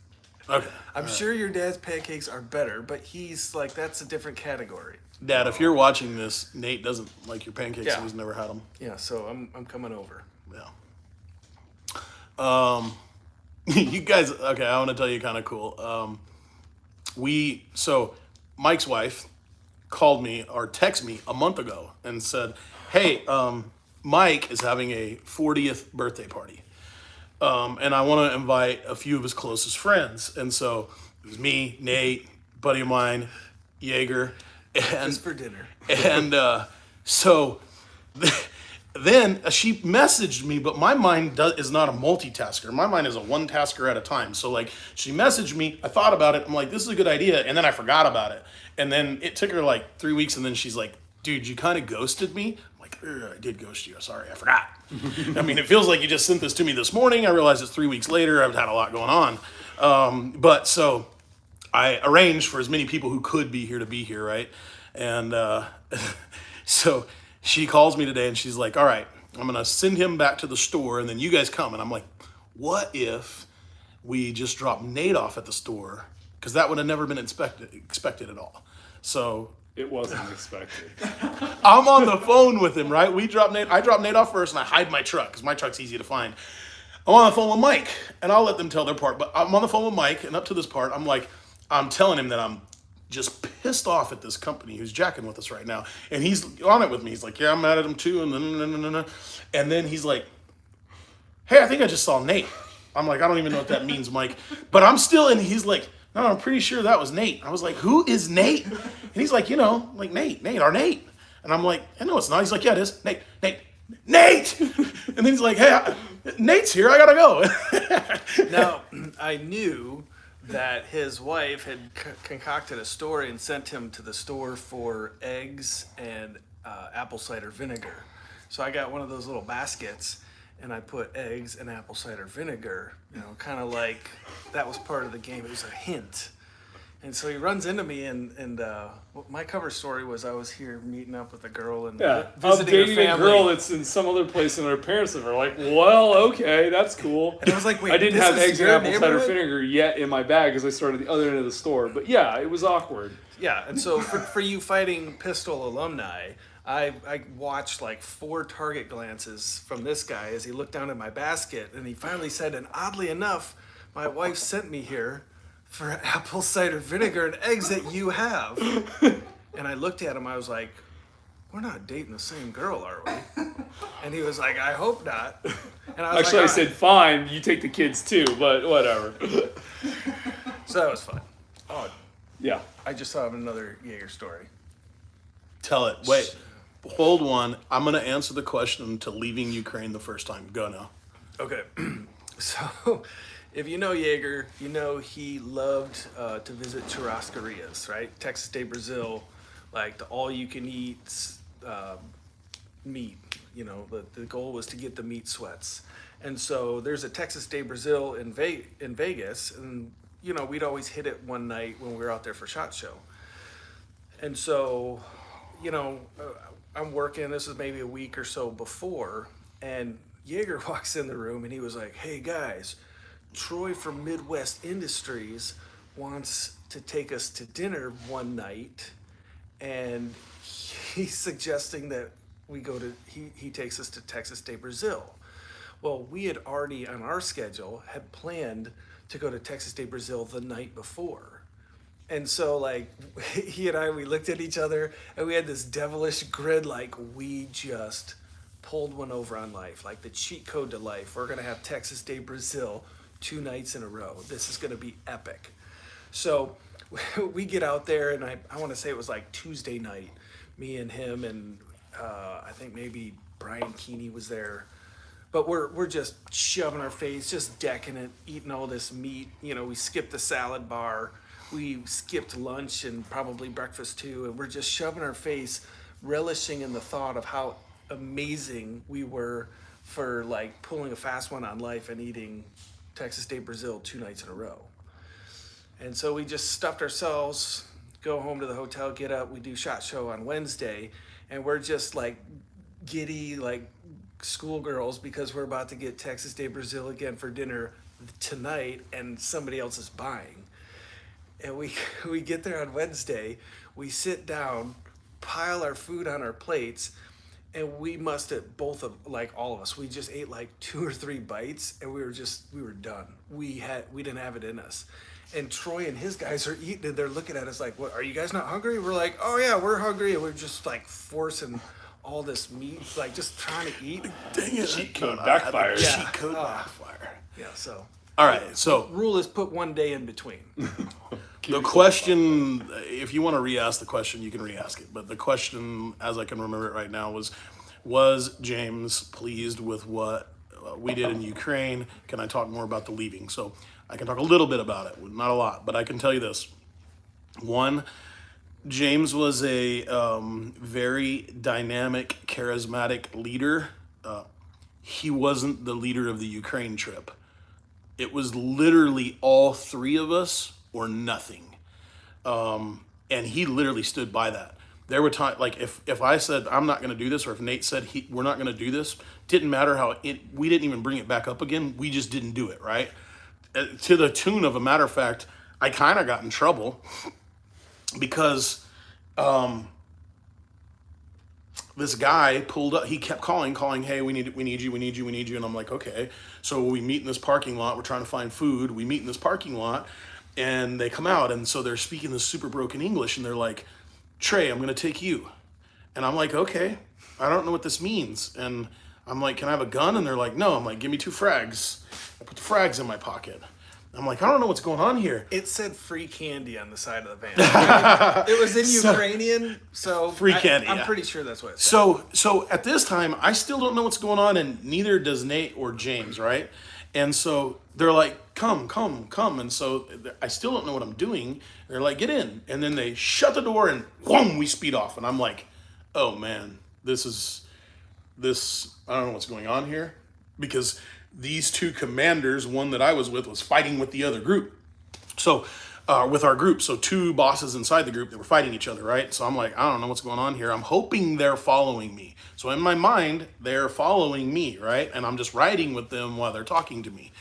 Speaker 1: Okay.
Speaker 2: I'm sure your dad's pancakes are better, but he's like, that's a different category.
Speaker 1: Dad, if you're watching this, Nate doesn't like your pancakes.
Speaker 2: Yeah.
Speaker 1: So he's never had them.
Speaker 2: Yeah, so I'm coming over.
Speaker 1: Yeah. You guys, okay, I want to tell you kind of cool. So Mike's wife called me or texted me a month ago and said, hey, Mike is having a 40th birthday party. And I want to invite a few of his closest friends. And so it was me, Nate, buddy of mine, Yeager, and
Speaker 2: Just for dinner.
Speaker 1: and so then she messaged me, but my mind is not a multitasker. My mind is a one tasker at a time. So like she messaged me, I thought about it. I'm like, this is a good idea. And then I forgot about it. And then it took her like 3 weeks. And then she's like, dude, you kind of ghosted me. I'm like, I did ghost you. Sorry, I forgot. I mean, it feels like you just sent this to me this morning. I realized it's 3 weeks later. I've had a lot going on. But so I arranged for as many people who could be here to be here, right? And so she calls me today and she's like, all right, I'm going to send him back to the store and then you guys come. And I'm like, what if we just drop Nate off at the store? Because that would have never been expected at all. So
Speaker 3: It wasn't expected.
Speaker 1: I'm on the phone with him, right? I drop Nate off first and I hide my truck because my truck's easy to find. I'm on the phone with Mike and I'll let them tell their part. But I'm on the phone with Mike and up to this part, I'm telling him that I'm just pissed off at this company who's jacking with us right now. And he's on it with me. He's like, yeah, I'm mad at him too. And then he's like, hey, I think I just saw Nate. I'm like, I don't even know what that means, Mike. But I'm still, and he's like, no, I'm pretty sure that was Nate. I was like, who is Nate? And he's like, like Nate, our Nate. And I'm like, I know it's not. He's like, yeah, it is. Nate. And then he's like, hey, Nate's here. I gotta go.
Speaker 2: Now, I knew that his wife had concocted a story and sent him to the store for eggs and apple cider vinegar. So I got one of those little baskets and I put eggs and apple cider vinegar, kind of like that was part of the game. It was a hint. And so he runs into me and my cover story was I was here meeting up with a girl and
Speaker 3: Yeah, I'm
Speaker 2: visiting her
Speaker 3: dating
Speaker 2: family.
Speaker 3: a girl that's in some other place and her parents are like, well, okay, that's cool.
Speaker 2: And I was like, wait,
Speaker 3: I didn't
Speaker 2: this
Speaker 3: have
Speaker 2: is
Speaker 3: eggs and
Speaker 2: your
Speaker 3: apple cider
Speaker 2: neighborhood?
Speaker 3: vinegar yet in my bag because I started at the other end of the store. But yeah, it was awkward.
Speaker 2: Yeah, and so for you Fighting Pistol alumni, I watched like 4 target glances from this guy as he looked down at my basket, and he finally said, and oddly enough, my wife sent me here for apple cider vinegar and eggs that you have. And I looked at him, I was like, we're not dating the same girl, are we? And he was like, I hope not. And I was
Speaker 3: Actually,
Speaker 2: like,
Speaker 3: I said, fine, you take the kids too, but whatever.
Speaker 2: so that was fun. Oh,
Speaker 3: Yeah.
Speaker 2: I just thought of another Yeager story.
Speaker 1: Tell it. Wait, hold one. I'm going to answer the question to leaving Ukraine the first time. Go now.
Speaker 2: Okay, so if you know Yeager, you know he loved to visit churrascarias, right? Texas de Brazil, like the all-you-can-eat meat. The goal was to get the meat sweats. And so there's a Texas de Brazil in Vegas, and we'd always hit it one night when we were out there for SHOT Show. And so, I'm working, this was maybe a week or so before, and Yeager walks in the room and he was like, hey guys, Troy from Midwest Industries wants to take us to dinner one night, and he's suggesting that he takes us to Texas de Brazil. Well, we had already on our schedule had planned to go to Texas de Brazil the night before. And so like he and we looked at each other and we had this devilish grin, like we just pulled one over on life, like the cheat code to life. We're gonna have Texas de Brazil 2 nights in a row. This is gonna be epic. So we get out there and I wanna say it was like Tuesday night, me and him and I think maybe Brian Keeney was there. But we're just shoving our face, just decking it, eating all this meat. We skipped the salad bar. We skipped lunch and probably breakfast too. And we're just shoving our face, relishing in the thought of how amazing we were for like pulling a fast one on life and eating Texas de Brazil 2 nights in a row. And so we just stuffed ourselves, go home to the hotel, get up, we do SHOT Show on Wednesday, and we're just like giddy like schoolgirls because we're about to get Texas de Brazil again for dinner tonight, and somebody else is buying. And we get there on Wednesday, we sit down, pile our food on our plates, and we must have both of like all of us. We just ate like 2 or 3 bites, and we were done. We didn't have it in us. And Troy and his guys are eating, and they're looking at us like, "What? Are you guys not hungry?" We're like, "Oh yeah, we're hungry," and we're just like forcing all this meat, like just trying to eat.
Speaker 1: Dang it.
Speaker 3: Cheat code backfired.
Speaker 2: Yeah.
Speaker 1: Cheat code backfire.
Speaker 2: Yeah. So
Speaker 1: All right, so
Speaker 2: rule is put one day in between.
Speaker 1: the question, if you want to re-ask the question, you can re-ask it. But the question, as I can remember it right now, was James pleased with what we did in Ukraine? Can I talk more about the leaving? So I can talk a little bit about it, not a lot, but I can tell you this. One, James was a very dynamic, charismatic leader. He wasn't the leader of the Ukraine trip. It was literally all 3 of us or nothing. And he literally stood by that. There were times, like if I said, I'm not going to do this, or if Nate said, we're not going to do this, didn't matter how we didn't even bring it back up again. We just didn't do it, right? To the tune of, a matter of fact, I kind of got in trouble because this guy pulled up. He kept calling, "Hey, we need you. And I'm like, okay. So we meet in this parking lot. We're trying to find food. We meet in this parking lot, and they come out, and so they're speaking this super broken English, and they're like, "Trey, I'm gonna take you." And I'm like, okay, I don't know what this means. And I'm like, can I have a gun? And they're like, no. I'm like, give me 2 frags. I put the frags in my pocket. I'm like, I don't know what's going on here.
Speaker 2: It said free candy on the side of the van. It was in Ukrainian, so
Speaker 1: Free candy,
Speaker 2: I'm
Speaker 1: yeah.
Speaker 2: pretty sure that's what it said.
Speaker 1: So at this time, I still don't know what's going on, and neither does Nate or James, right? And so they're like, come. And so I still don't know what I'm doing. They're like, get in. And then they shut the door, and whoom, we speed off. And I'm like, oh man, this, I don't know what's going on here. Because these 2 commanders, one that I was with, was fighting with the other group. So, with our group, so 2 bosses inside the group that were fighting each other, right? So I'm like, I don't know what's going on here. I'm hoping they're following me. So in my mind, they're following me, right? And I'm just riding with them while they're talking to me.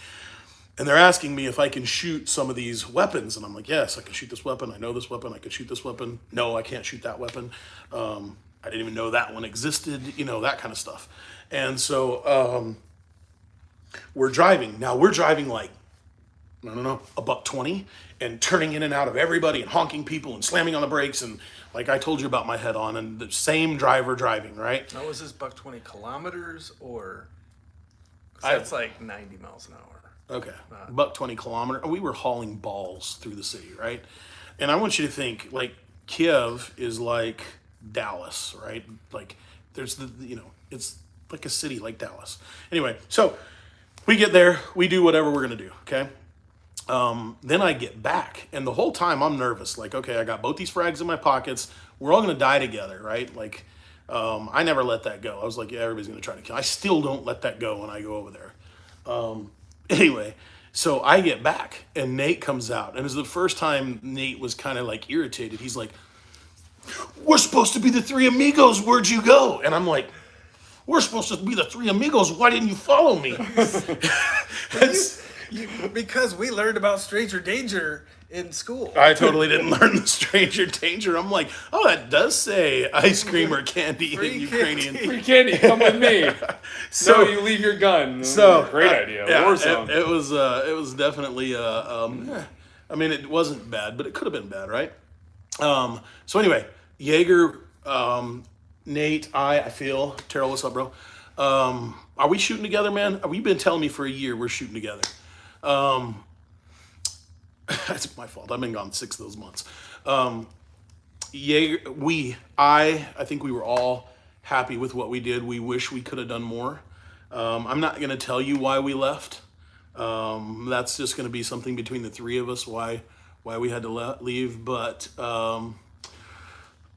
Speaker 1: And they're asking me if I can shoot some of these weapons. And I'm like, yes, I can shoot this weapon. I know this weapon. I can shoot this weapon. No, I can't shoot that weapon. I didn't even know that one existed, that kind of stuff. And so we're driving. Now we're driving like, I don't know, $120, and turning in and out of everybody and honking people and slamming on the brakes. And like I told you about my head on, and the same driver driving, right?
Speaker 2: Now, was this $120 kilometers or? 'Cause that's like 90 miles an hour.
Speaker 1: Okay, $120 kilometer. We were hauling balls through the city, right? And I want you to think, like, Kiev is like Dallas, right? Like, there's it's like a city like Dallas. Anyway, so we get there, we do whatever we're gonna do, okay? Then I get back, and the whole time I'm nervous. Like, okay, I got both these frags in my pockets. We're all gonna die together, right? Like, I never let that go. I was like, yeah, everybody's gonna try to kill. I still don't let that go when I go over there. Anyway, so I get back, and Nate comes out, and it's the first time Nate was kind of like irritated. He's like, "We're supposed to be the 3 amigos. Where'd you go?" And I'm like, "We're supposed to be the 3 amigos. Why didn't you follow me?"
Speaker 2: Because we learned about stranger danger in school.
Speaker 1: I totally didn't learn the stranger danger. I'm like, oh, that does say ice cream or candy
Speaker 2: Free
Speaker 1: in Ukrainian.
Speaker 2: candy.
Speaker 3: Free candy, come with me.
Speaker 1: So-
Speaker 3: No, you leave your gun.
Speaker 1: So
Speaker 3: Great idea.
Speaker 1: Yeah,
Speaker 3: War zone.
Speaker 1: it was definitely I mean, it wasn't bad, but it could have been bad, right? So anyway, Yeager, Nate, I feel, Terrell, what's up, bro? Are we shooting together, man? You've been telling me for a year we're shooting together. That's my fault. I've been gone 6 of those months. Yeager, I think we were all happy with what we did. We wish we could have done more. I'm not going to tell you why we left. That's just going to be something between the 3 of us, why we had to leave. But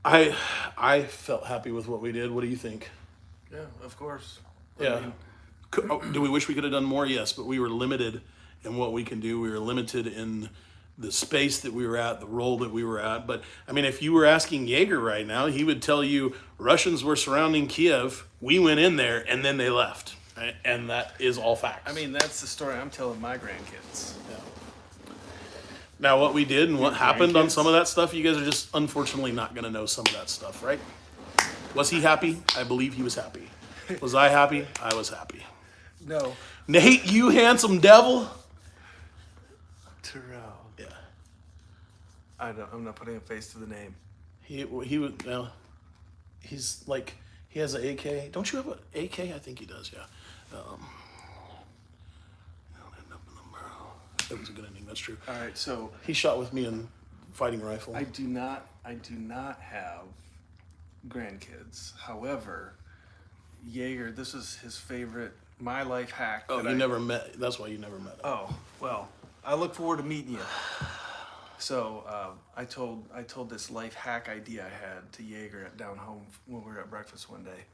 Speaker 1: I felt happy with what we did. What do you think?
Speaker 2: Yeah, of course.
Speaker 1: Yeah. Do we wish we could have done more? Yes, but we were limited in what we can do. We were limited in the space that we were at, the role that we were at. But I mean, if you were asking Yeager right now, he would tell you Russians were surrounding Kiev. We went in there and then they left. Right? And that is all facts.
Speaker 2: I mean, that's the story I'm telling my grandkids.
Speaker 1: Now, what we did and what happened on
Speaker 3: grandkids?
Speaker 1: some of that stuff, you guys are just unfortunately not going to know some of that stuff, right? Was he happy? I believe he was happy. Was I happy? I was happy.
Speaker 2: No.
Speaker 1: Nate, you handsome devil.
Speaker 2: Terrell.
Speaker 1: Yeah.
Speaker 2: I'm not putting a face to the name.
Speaker 1: He would, well, he's like, he has an AK. Don't you have an AK? I think he does, yeah. That was a good ending, that's true.
Speaker 2: All right, so
Speaker 1: He shot with me in fighting rifle.
Speaker 2: I do not have grandkids. However, Yeager, this is his favorite my life hack.
Speaker 1: Oh,
Speaker 2: that
Speaker 1: you
Speaker 2: I-
Speaker 1: never met, that's why you never met him.
Speaker 2: Oh, well, I look forward to meeting you. So I told this life hack idea I had to Yeager at down home when we were at breakfast one day.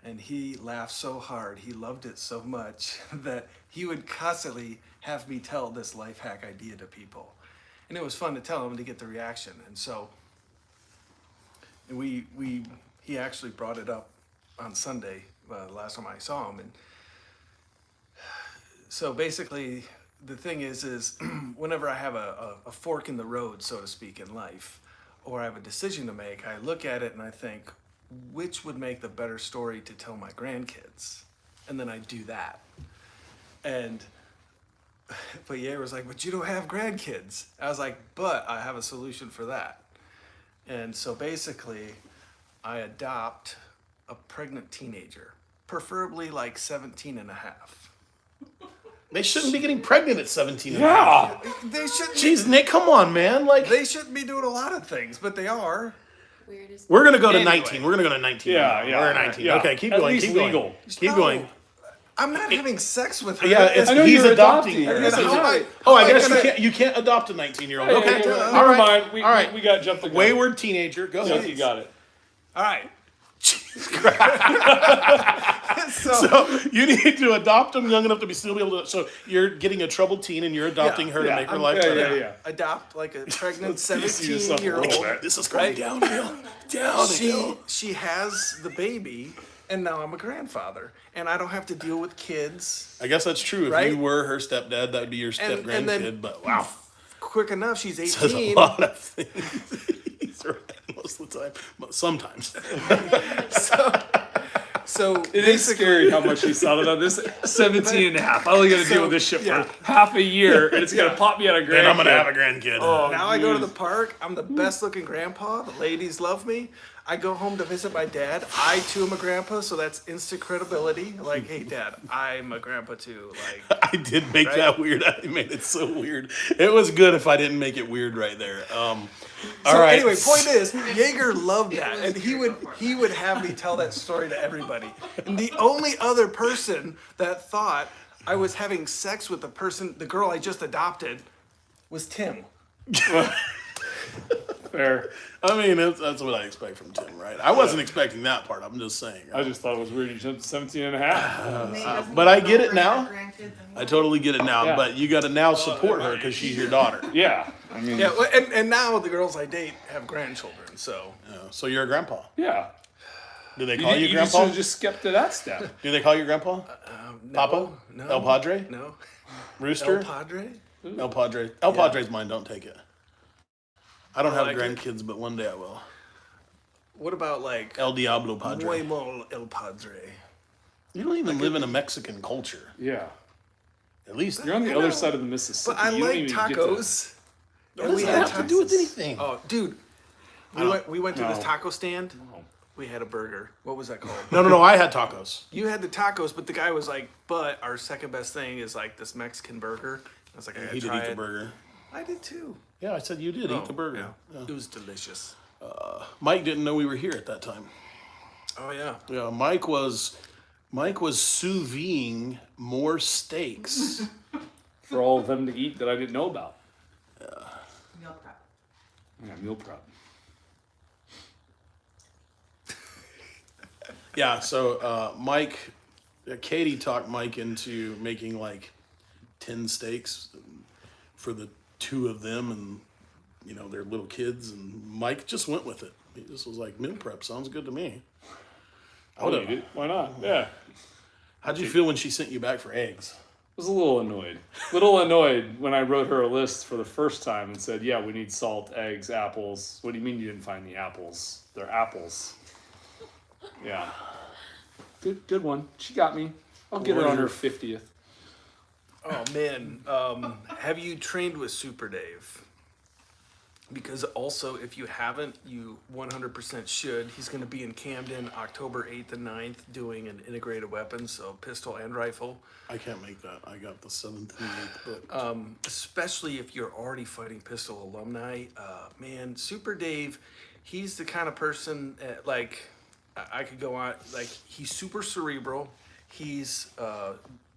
Speaker 2: And he laughed so hard, he loved it so much that he would constantly have me tell this life hack idea to people. And it was fun to tell him to get the reaction. And so and he actually brought it up on Sunday, the last time I saw him. And so basically, the thing is whenever I have a fork in the road, so to speak, in life, or I have a decision to make, I look at it and I think, which would make the better story to tell my grandkids? And then I do that. And, but Yeager was like, but you don't have grandkids. I was like, but I have a solution for that. And so basically, I adopt a pregnant teenager, preferably like 17 and a half.
Speaker 1: They shouldn't be getting pregnant at 17.
Speaker 3: Yeah.
Speaker 2: They shouldn't.
Speaker 1: Jeez, Nick, come on, man. Like,
Speaker 2: They shouldn't be doing a lot of things, but they are.
Speaker 5: Weird as
Speaker 1: we're gonna go to
Speaker 2: Anyway.
Speaker 1: 19. We're gonna go to 19.
Speaker 3: Yeah, yeah,
Speaker 1: We're at 19.
Speaker 3: yeah.
Speaker 1: Okay, keep
Speaker 3: At
Speaker 1: going.
Speaker 3: least
Speaker 1: Keep
Speaker 3: legal.
Speaker 1: going. Keep
Speaker 2: No,
Speaker 1: going.
Speaker 2: I'm not having sex with her.
Speaker 1: Yeah, it's,
Speaker 3: I know
Speaker 1: he's
Speaker 3: you're
Speaker 1: adopting
Speaker 3: adopting
Speaker 1: her.
Speaker 3: her.
Speaker 2: And
Speaker 3: That's
Speaker 2: how am I-
Speaker 1: Oh,
Speaker 2: how
Speaker 1: I
Speaker 2: am
Speaker 1: guess
Speaker 2: gonna-
Speaker 1: you can't adopt a 19-year-old.
Speaker 3: Hey,
Speaker 1: Okay,
Speaker 3: hey,
Speaker 2: all
Speaker 3: never
Speaker 1: right.
Speaker 3: mind. We,
Speaker 1: All right.
Speaker 3: we got jumped the gun.
Speaker 1: Wayward teenager. Go
Speaker 3: Yeah,
Speaker 1: ahead.
Speaker 3: you got it.
Speaker 2: All right.
Speaker 1: So you need to adopt them young enough to still be able to. So you're getting a troubled teen and you're adopting her to
Speaker 3: Yeah,
Speaker 1: make her
Speaker 3: I'm-
Speaker 1: life
Speaker 3: yeah,
Speaker 1: better.
Speaker 3: yeah.
Speaker 2: Adopt like a pregnant
Speaker 3: You see yourself a little
Speaker 2: 17-year-old.
Speaker 3: bit.
Speaker 1: This is going
Speaker 2: Right.
Speaker 1: downhill. Downhill.
Speaker 2: She has the baby, and now I'm a grandfather, and I don't have to deal with kids.
Speaker 1: I guess that's true. If
Speaker 2: Right?
Speaker 1: you were her stepdad, that would be your step
Speaker 2: And then-
Speaker 1: grandkid. But wow,
Speaker 2: Quick enough, she's
Speaker 1: says a
Speaker 2: 18.
Speaker 1: lot of things. He's right most of the time, but sometimes.
Speaker 2: So
Speaker 3: It is
Speaker 2: basically,
Speaker 3: scary how much he's thought about this. 17 and a half. I only got to deal with this shit for half a year, and it's going to pop me out of grandkid.
Speaker 1: And I'm gonna have a grandkid.
Speaker 2: now I go to the park. I'm the best looking grandpa. The ladies love me. I go home to visit my dad. I too am a grandpa, so that's instant credibility. Like, hey, Dad, I'm a grandpa too. Like,
Speaker 1: I did make
Speaker 2: Right?
Speaker 1: that weird. I made it so weird. It was good if I didn't make it weird right there. All
Speaker 2: so
Speaker 1: right.
Speaker 2: anyway, point is, Yeager loved that, and he would have me tell that story to everybody. And the only other person that thought I was having sex with the girl I just adopted, was Tim.
Speaker 3: Fair.
Speaker 1: I mean, that's what I expect from Tim, right? I wasn't expecting that part. I'm just saying.
Speaker 3: I just thought it was weird you jumped to 17 and a half.
Speaker 1: But I get it now.
Speaker 4: Grandkids
Speaker 1: I totally get it now.
Speaker 3: Yeah.
Speaker 1: But you got to now support her because she's your daughter.
Speaker 3: Yeah. I mean,
Speaker 2: Yeah, well, and now the girls I date have grandchildren, so.
Speaker 1: So you're a grandpa.
Speaker 3: yeah.
Speaker 1: Do they
Speaker 3: You,
Speaker 1: call you,
Speaker 3: should
Speaker 1: grandpa?
Speaker 3: have just skipped to that step.
Speaker 1: Do they call you grandpa?
Speaker 2: No,
Speaker 1: Papa?
Speaker 2: No.
Speaker 1: El Padre?
Speaker 2: No.
Speaker 1: Rooster?
Speaker 2: El Padre?
Speaker 1: El Padre. El Padre's mine. Don't take it. I don't have
Speaker 2: like it.
Speaker 1: grandkids, but one day I will.
Speaker 2: What about like
Speaker 1: El Diablo Padre.
Speaker 2: Muemo El Padre?
Speaker 1: You don't even live in a Mexican culture.
Speaker 3: Yeah.
Speaker 1: At least.
Speaker 3: You're on the
Speaker 2: I
Speaker 3: other
Speaker 2: know.
Speaker 3: side of the Mississippi.
Speaker 2: But I
Speaker 3: You don't
Speaker 2: like
Speaker 3: even get to-
Speaker 2: tacos.
Speaker 1: What
Speaker 2: And
Speaker 1: does
Speaker 2: we
Speaker 1: that
Speaker 2: had
Speaker 1: have to do with
Speaker 2: tacos.
Speaker 1: anything?
Speaker 2: Oh, dude. We went to this
Speaker 3: No.
Speaker 2: taco stand. We had a burger. What was that called?
Speaker 1: No. I had tacos.
Speaker 2: You had the tacos, but the guy was like, but our second best thing is like this Mexican burger. I was like, I gotta
Speaker 1: He did
Speaker 2: try
Speaker 1: eat the
Speaker 2: it.
Speaker 1: burger.
Speaker 2: I did too.
Speaker 1: Yeah, I said you did eat the burger.
Speaker 2: Yeah. It was delicious.
Speaker 1: Mike didn't know we were here at that time.
Speaker 2: Oh yeah.
Speaker 1: Yeah, Mike was sous videing more steaks.
Speaker 3: For all of them to eat that I didn't know about.
Speaker 4: Meal prep.
Speaker 3: Yeah, meal prep.
Speaker 1: Yeah, so Katie talked Mike into making like 10 steaks for the two of them and, you know, their little kids, and Mike just went with it. He just was like, meal prep sounds good to me. I
Speaker 3: I'll
Speaker 1: would
Speaker 3: eat
Speaker 1: have.
Speaker 3: it. Why not? Yeah.
Speaker 1: How'd you feel when she sent you back for eggs?
Speaker 3: Was a little annoyed. Little annoyed when I wrote her a list for the first time and said, yeah, we need salt, eggs, apples. What do you mean you didn't find the apples? They're apples. Yeah. Good one. She got me. I'll get her on her 50th.
Speaker 2: Oh man, have you trained with Super Dave? Because also, if you haven't, you 100% should. He's going to be in Camden October 8th and 9th doing an integrated weapon, so pistol and rifle.
Speaker 1: I can't make that. I got the 7th and 8th book.
Speaker 2: Especially if you're already fighting pistol alumni. Man, Super Dave, he's the kind of person, like, I could go on, like, he's super cerebral. He's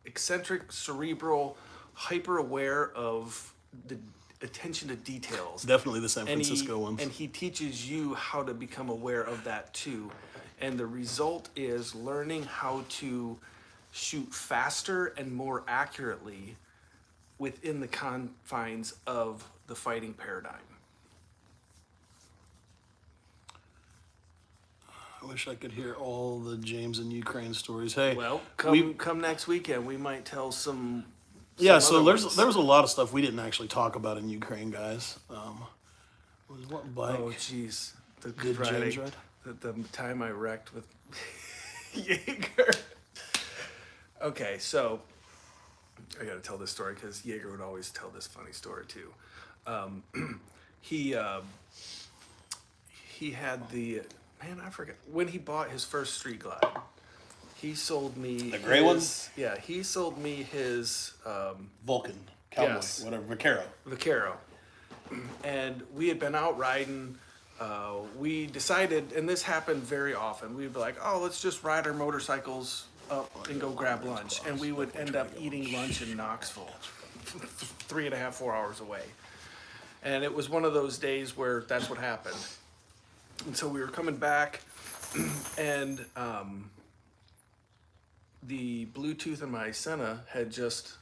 Speaker 2: eccentric, cerebral, hyper aware of the attention to details.
Speaker 1: Definitely the San Francisco ones.
Speaker 2: And he teaches you how to become aware of that too. And the result is learning how to shoot faster and more accurately within the confines of the fighting paradigm.
Speaker 1: I wish I could hear all the James and Ukraine stories. Hey,
Speaker 2: Well, come next weekend, we might tell some.
Speaker 1: yeah.
Speaker 2: some
Speaker 1: So
Speaker 2: other ones.
Speaker 1: there was a lot of stuff we didn't actually talk about in Ukraine, guys. What bike
Speaker 2: Oh, jeez. The
Speaker 1: did
Speaker 2: riding-
Speaker 1: James ride?
Speaker 2: The time I wrecked with Yeager. Okay, so I got to tell this story because Yeager would always tell this funny story too. He had the I forget when he bought his first Street Glide. He sold me
Speaker 1: The gray ones?
Speaker 2: Yeah, he sold me his
Speaker 1: Vulcan, Cowboy,
Speaker 2: Yes.
Speaker 1: whatever, Vaquero.
Speaker 2: Vaquero, and we had been out riding. We decided, and this happened very often. We'd be like, "Oh, let's just ride our motorcycles up and go grab lunch," and we would end up eating lunch in Knoxville, 3.5, 4 hours away. And it was one of those days where that's what happened. And so we were coming back, and the Bluetooth in my Senna had just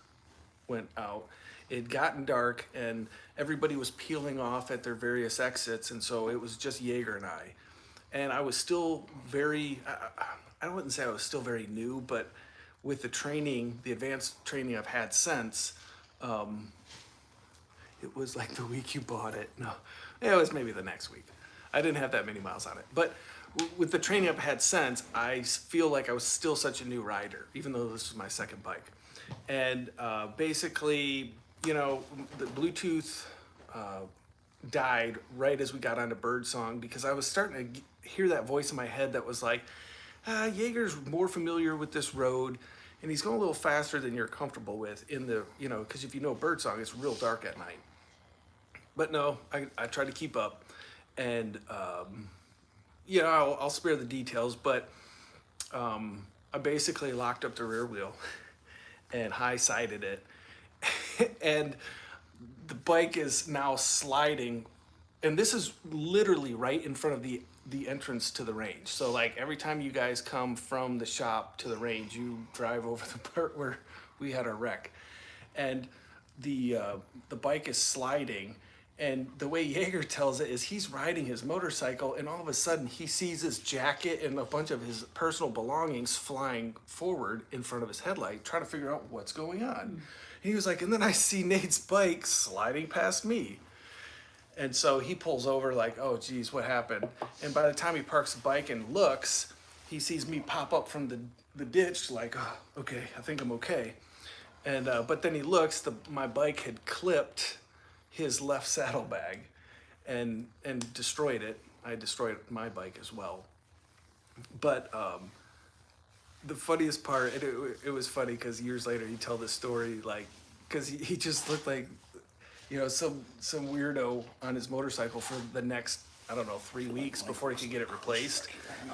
Speaker 2: went out. It had gotten dark, and everybody was peeling off at their various exits, and so it was just Yeager and I. And I was still very, I wouldn't say I was still very new, but with the training, the advanced training I've had since, it was like the week you bought it. No, it was maybe the next week. I didn't have that many miles on it. But with the training I've had since, I feel like I was still such a new rider, even though this was my second bike. And basically, you know, the Bluetooth died right as we got onto Birdsong because I was starting to hear that voice in my head that was like, Yeager's more familiar with this road and he's going a little faster than you're comfortable with in the, you know, because if you know Birdsong, it's real dark at night. But no, I tried to keep up. And, you know, I'll spare the details, but I basically locked up the rear wheel and high-sided it. And the bike is now sliding. And this is literally right in front of the entrance to the range. So, like, every time you guys come from the shop to the range, you drive over the part where we had our wreck. And the bike is sliding. And the way Yeager tells it is he's riding his motorcycle and all of a sudden he sees his jacket and a bunch of his personal belongings flying forward in front of his headlight, trying to figure out what's going on. And he was like, and then I see Nate's bike sliding past me. And so he pulls over like, oh geez, what happened? And by the time he parks the bike and looks, he sees me pop up from the ditch like, oh, okay, I think I'm okay. And but then he looks, my bike had clipped his left saddlebag and destroyed it. I destroyed my bike as well. But the funniest part, it was funny because years later he'd tell this story, like, because he just looked like, you know, some weirdo on his motorcycle for the next, I don't know, 3 weeks before he could get it replaced,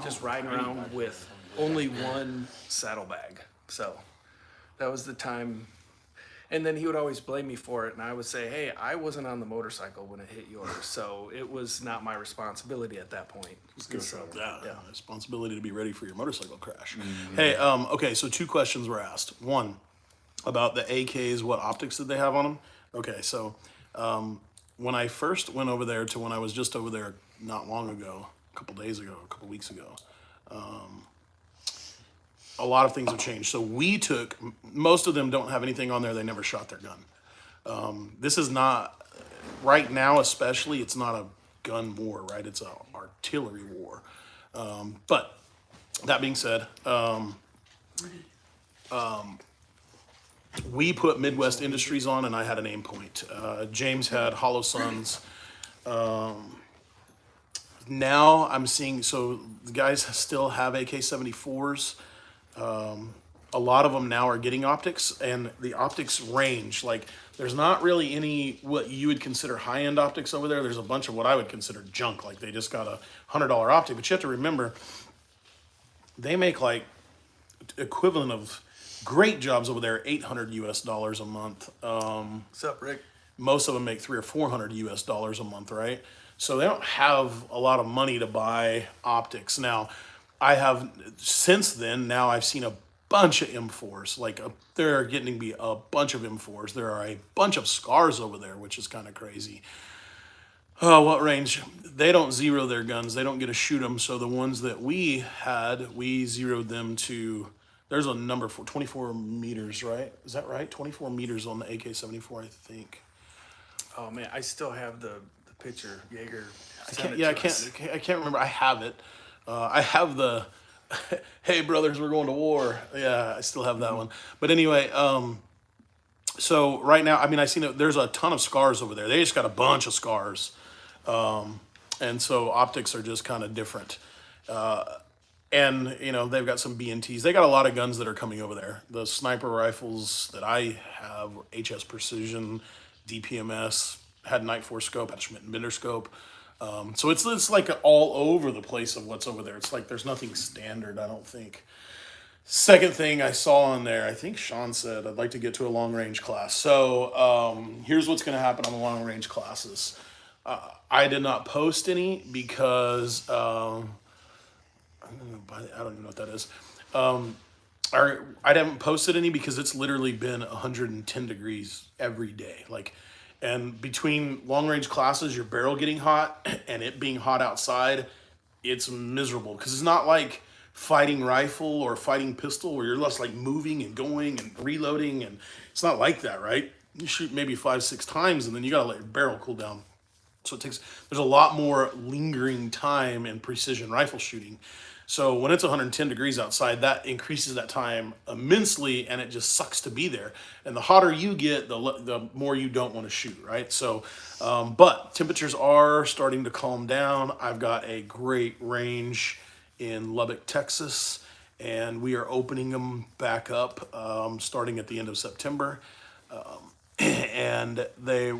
Speaker 2: just riding around with only one saddlebag. So that was the time. And then he would always blame me for it, and I would say, hey, I wasn't on the motorcycle when it hit yours, so it was not my responsibility at that point. So,
Speaker 1: Yeah, responsibility to be ready for your motorcycle crash. Hey, okay, so 2 questions were asked. One, about the AKs, what optics did they have on them? Okay, so When I first went over there to when I was just over there not long ago, a couple days ago, a couple weeks ago, a lot of things have changed. So most of them don't have anything on there. They never shot their gun. This is not, right now especially, it's not a gun war, right? It's a artillery war. But that being said, we put Midwest Industries on, and I had an aim point. James had Hollow Suns. Now I'm seeing, so the guys still have AK-74s. A lot of them now are getting optics, and the optics range. Like, there's not really any what you would consider high-end optics over there. There's a bunch of what I would consider junk. Like, they just got a $100 optic, but you have to remember, they make like equivalent of great jobs over there, $800 a month.
Speaker 2: What's up, Rick?
Speaker 1: Most of them make $300 or $400 a month, right? So they don't have a lot of money to buy optics. Now, I have since then. Now I've seen a bunch of M4s. Like there are getting to be a bunch of M4s. There are a bunch of scars over there, which is kind of crazy. Oh, what range? They don't zero their guns. They don't get to shoot them. So the ones that we had, we zeroed them to. There's a number for 24 meters, right? Is that right? 24 meters on the AK-74, I think.
Speaker 2: Oh man, I still have the picture. Yeager.
Speaker 1: I can't remember. I have it. I have the. Hey brothers, we're going to war. Yeah, I still have that one. But anyway, so right now, I mean, I seen it. There's a ton of scars over there. They just got a bunch of scars, and so optics are just kind of different. And you know they've got some BNTs. They got a lot of guns that are coming over there. The sniper rifles that I have, HS Precision, DPMS, had Night Force scope, had Schmidt and Bender scope. So it's like all over the place of what's over there. It's like there's nothing standard, I don't think. Second thing I saw on there, I think Sean said I'd like to get to a long range class. So here's what's going to happen on the long range classes. I did not post any because. I don't even know what that is. I haven't posted any because it's literally been 110 degrees every day. Like, and between long range classes, your barrel getting hot and it being hot outside, it's miserable because it's not like fighting rifle or fighting pistol where you're less like moving and going and reloading, and it's not like that, right? You shoot maybe 5-6 times and then you gotta let your barrel cool down. So there's a lot more lingering time in precision rifle shooting. So when it's 110 degrees outside, that increases that time immensely, and it just sucks to be there. And the hotter you get, the more you don't want to shoot, right? So, but temperatures are starting to calm down. I've got a great range in Lubbock, Texas, and we are opening them back up starting at the end of September. And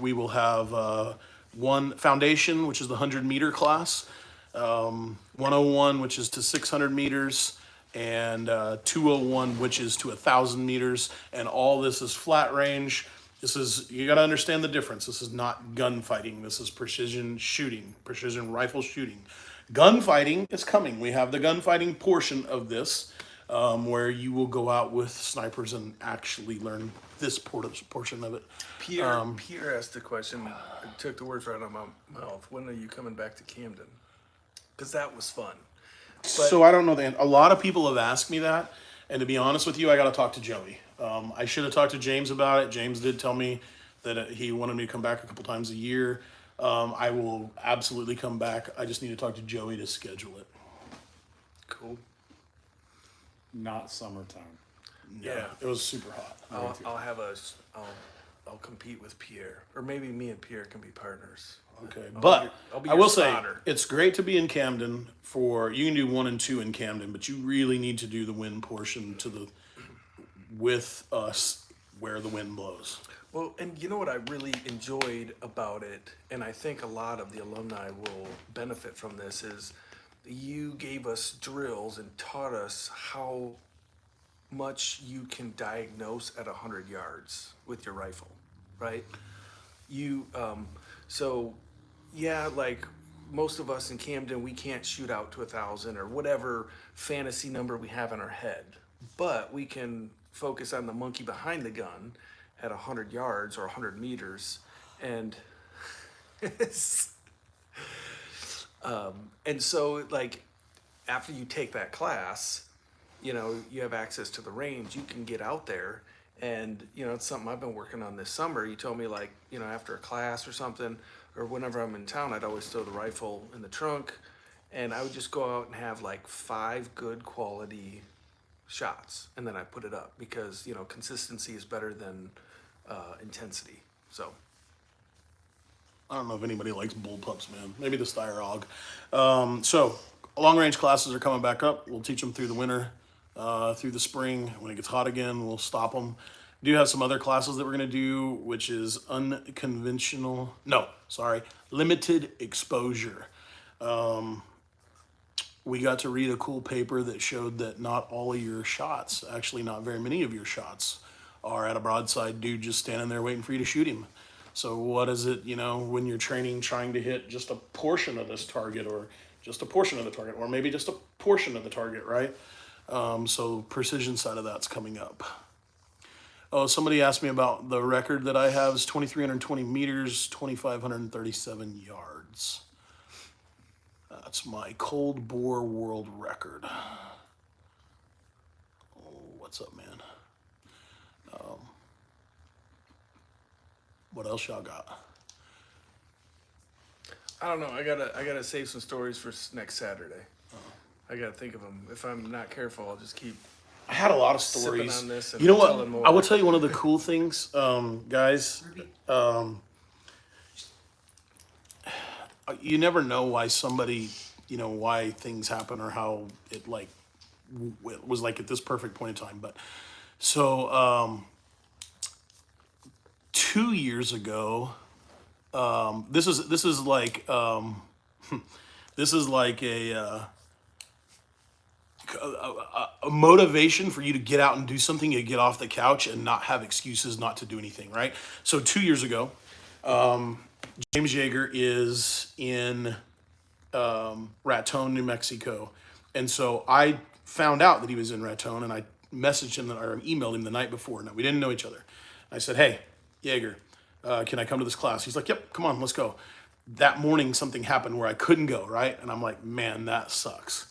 Speaker 1: we will have one foundation, which is the 100-meter class. 101, which is to 600 meters, and 201, which is to 1,000 meters, and all this is flat range. You got to understand the difference. This is not gunfighting. This is precision shooting, precision rifle shooting. Gunfighting is coming. We have the gunfighting portion of this, where you will go out with snipers and actually learn this portion of it.
Speaker 2: Pierre asked the question, took the words right out of my mouth. When are you coming back to Camden? Because that was fun.
Speaker 1: So I don't know a lot of people have asked me that, and to be honest with you, I got to talk to Joey. I should have talked to James about it. James did tell me that he wanted me to come back a couple times a year. I will absolutely come back. I just need to talk to Joey to schedule it.
Speaker 2: Cool.
Speaker 3: Not summertime.
Speaker 2: Yeah.
Speaker 1: It was super hot.
Speaker 2: I'll compete with Pierre, or maybe me and Pierre can be partners.
Speaker 1: Okay,
Speaker 2: I'll be
Speaker 1: I
Speaker 2: your
Speaker 1: will say
Speaker 2: spotter.
Speaker 1: it's great to be in Camden. You can do 1 and 2 in Camden, but you really need to do the wind portion with us where the wind blows.
Speaker 2: Well, and you know what I really enjoyed about it, and I think a lot of the alumni will benefit from this, is you gave us drills and taught us how much you can diagnose at 100 yards with your rifle, right? Like most of us in Camden, we can't shoot out to 1,000 or whatever fantasy number we have in our head, but we can focus on the monkey behind the gun at 100 yards or 100 meters And and so like after you take that class, you know, you have access to the range, you can get out there. And, you know, it's something I've been working on this summer. You told me, like, you know, after a class or something, or whenever I'm in town, I'd always throw the rifle in the trunk, and I would just go out and have like 5 good quality shots, and then I put it up because, you know, consistency is better than intensity. So
Speaker 1: I don't know if anybody likes bullpups, man. Maybe the Styrog. So long range classes are coming back up. We'll teach them through the winter, through the spring. When it gets hot again, we'll stop them. Do have some other classes that we're going to do, which is unconventional. No, sorry, limited exposure. We got to read a cool paper that showed that not all of your shots, actually not very many of your shots, are at a broadside dude just standing there waiting for you to shoot him. So what is it, you know, when you're training, trying to hit just a portion of this target, or just a portion of the target, or maybe just a portion of the target, right? So precision side of that's coming up. Oh, somebody asked me about the record that I have is 2,320 meters, 2,537 yards. That's my cold bore world record. Oh, what's up, man? What else y'all got?
Speaker 2: I don't know. I gotta save some stories for next Saturday. I gotta think of them. If I'm not careful, I'll just keep.
Speaker 1: I had a lot of
Speaker 2: Sipping
Speaker 1: stories.
Speaker 2: on this and
Speaker 1: You know what?
Speaker 2: telling more.
Speaker 1: I will tell you one of the cool things, guys. You never know why somebody, you know, why things happen or how it like it was like at this perfect point in time. But so 2 years ago, this is like this is like a motivation for you to get out and do something, you get off the couch and not have excuses not to do anything, right? So 2 years ago, James Yeager is in Raton, New Mexico. And so I found out that he was in Raton, and I messaged him or emailed him the night before. Now, we didn't know each other. I said, hey, Yeager, can I come to this class? He's like, yep, come on, let's go. That morning, something happened where I couldn't go, right? And I'm like, man, that sucks.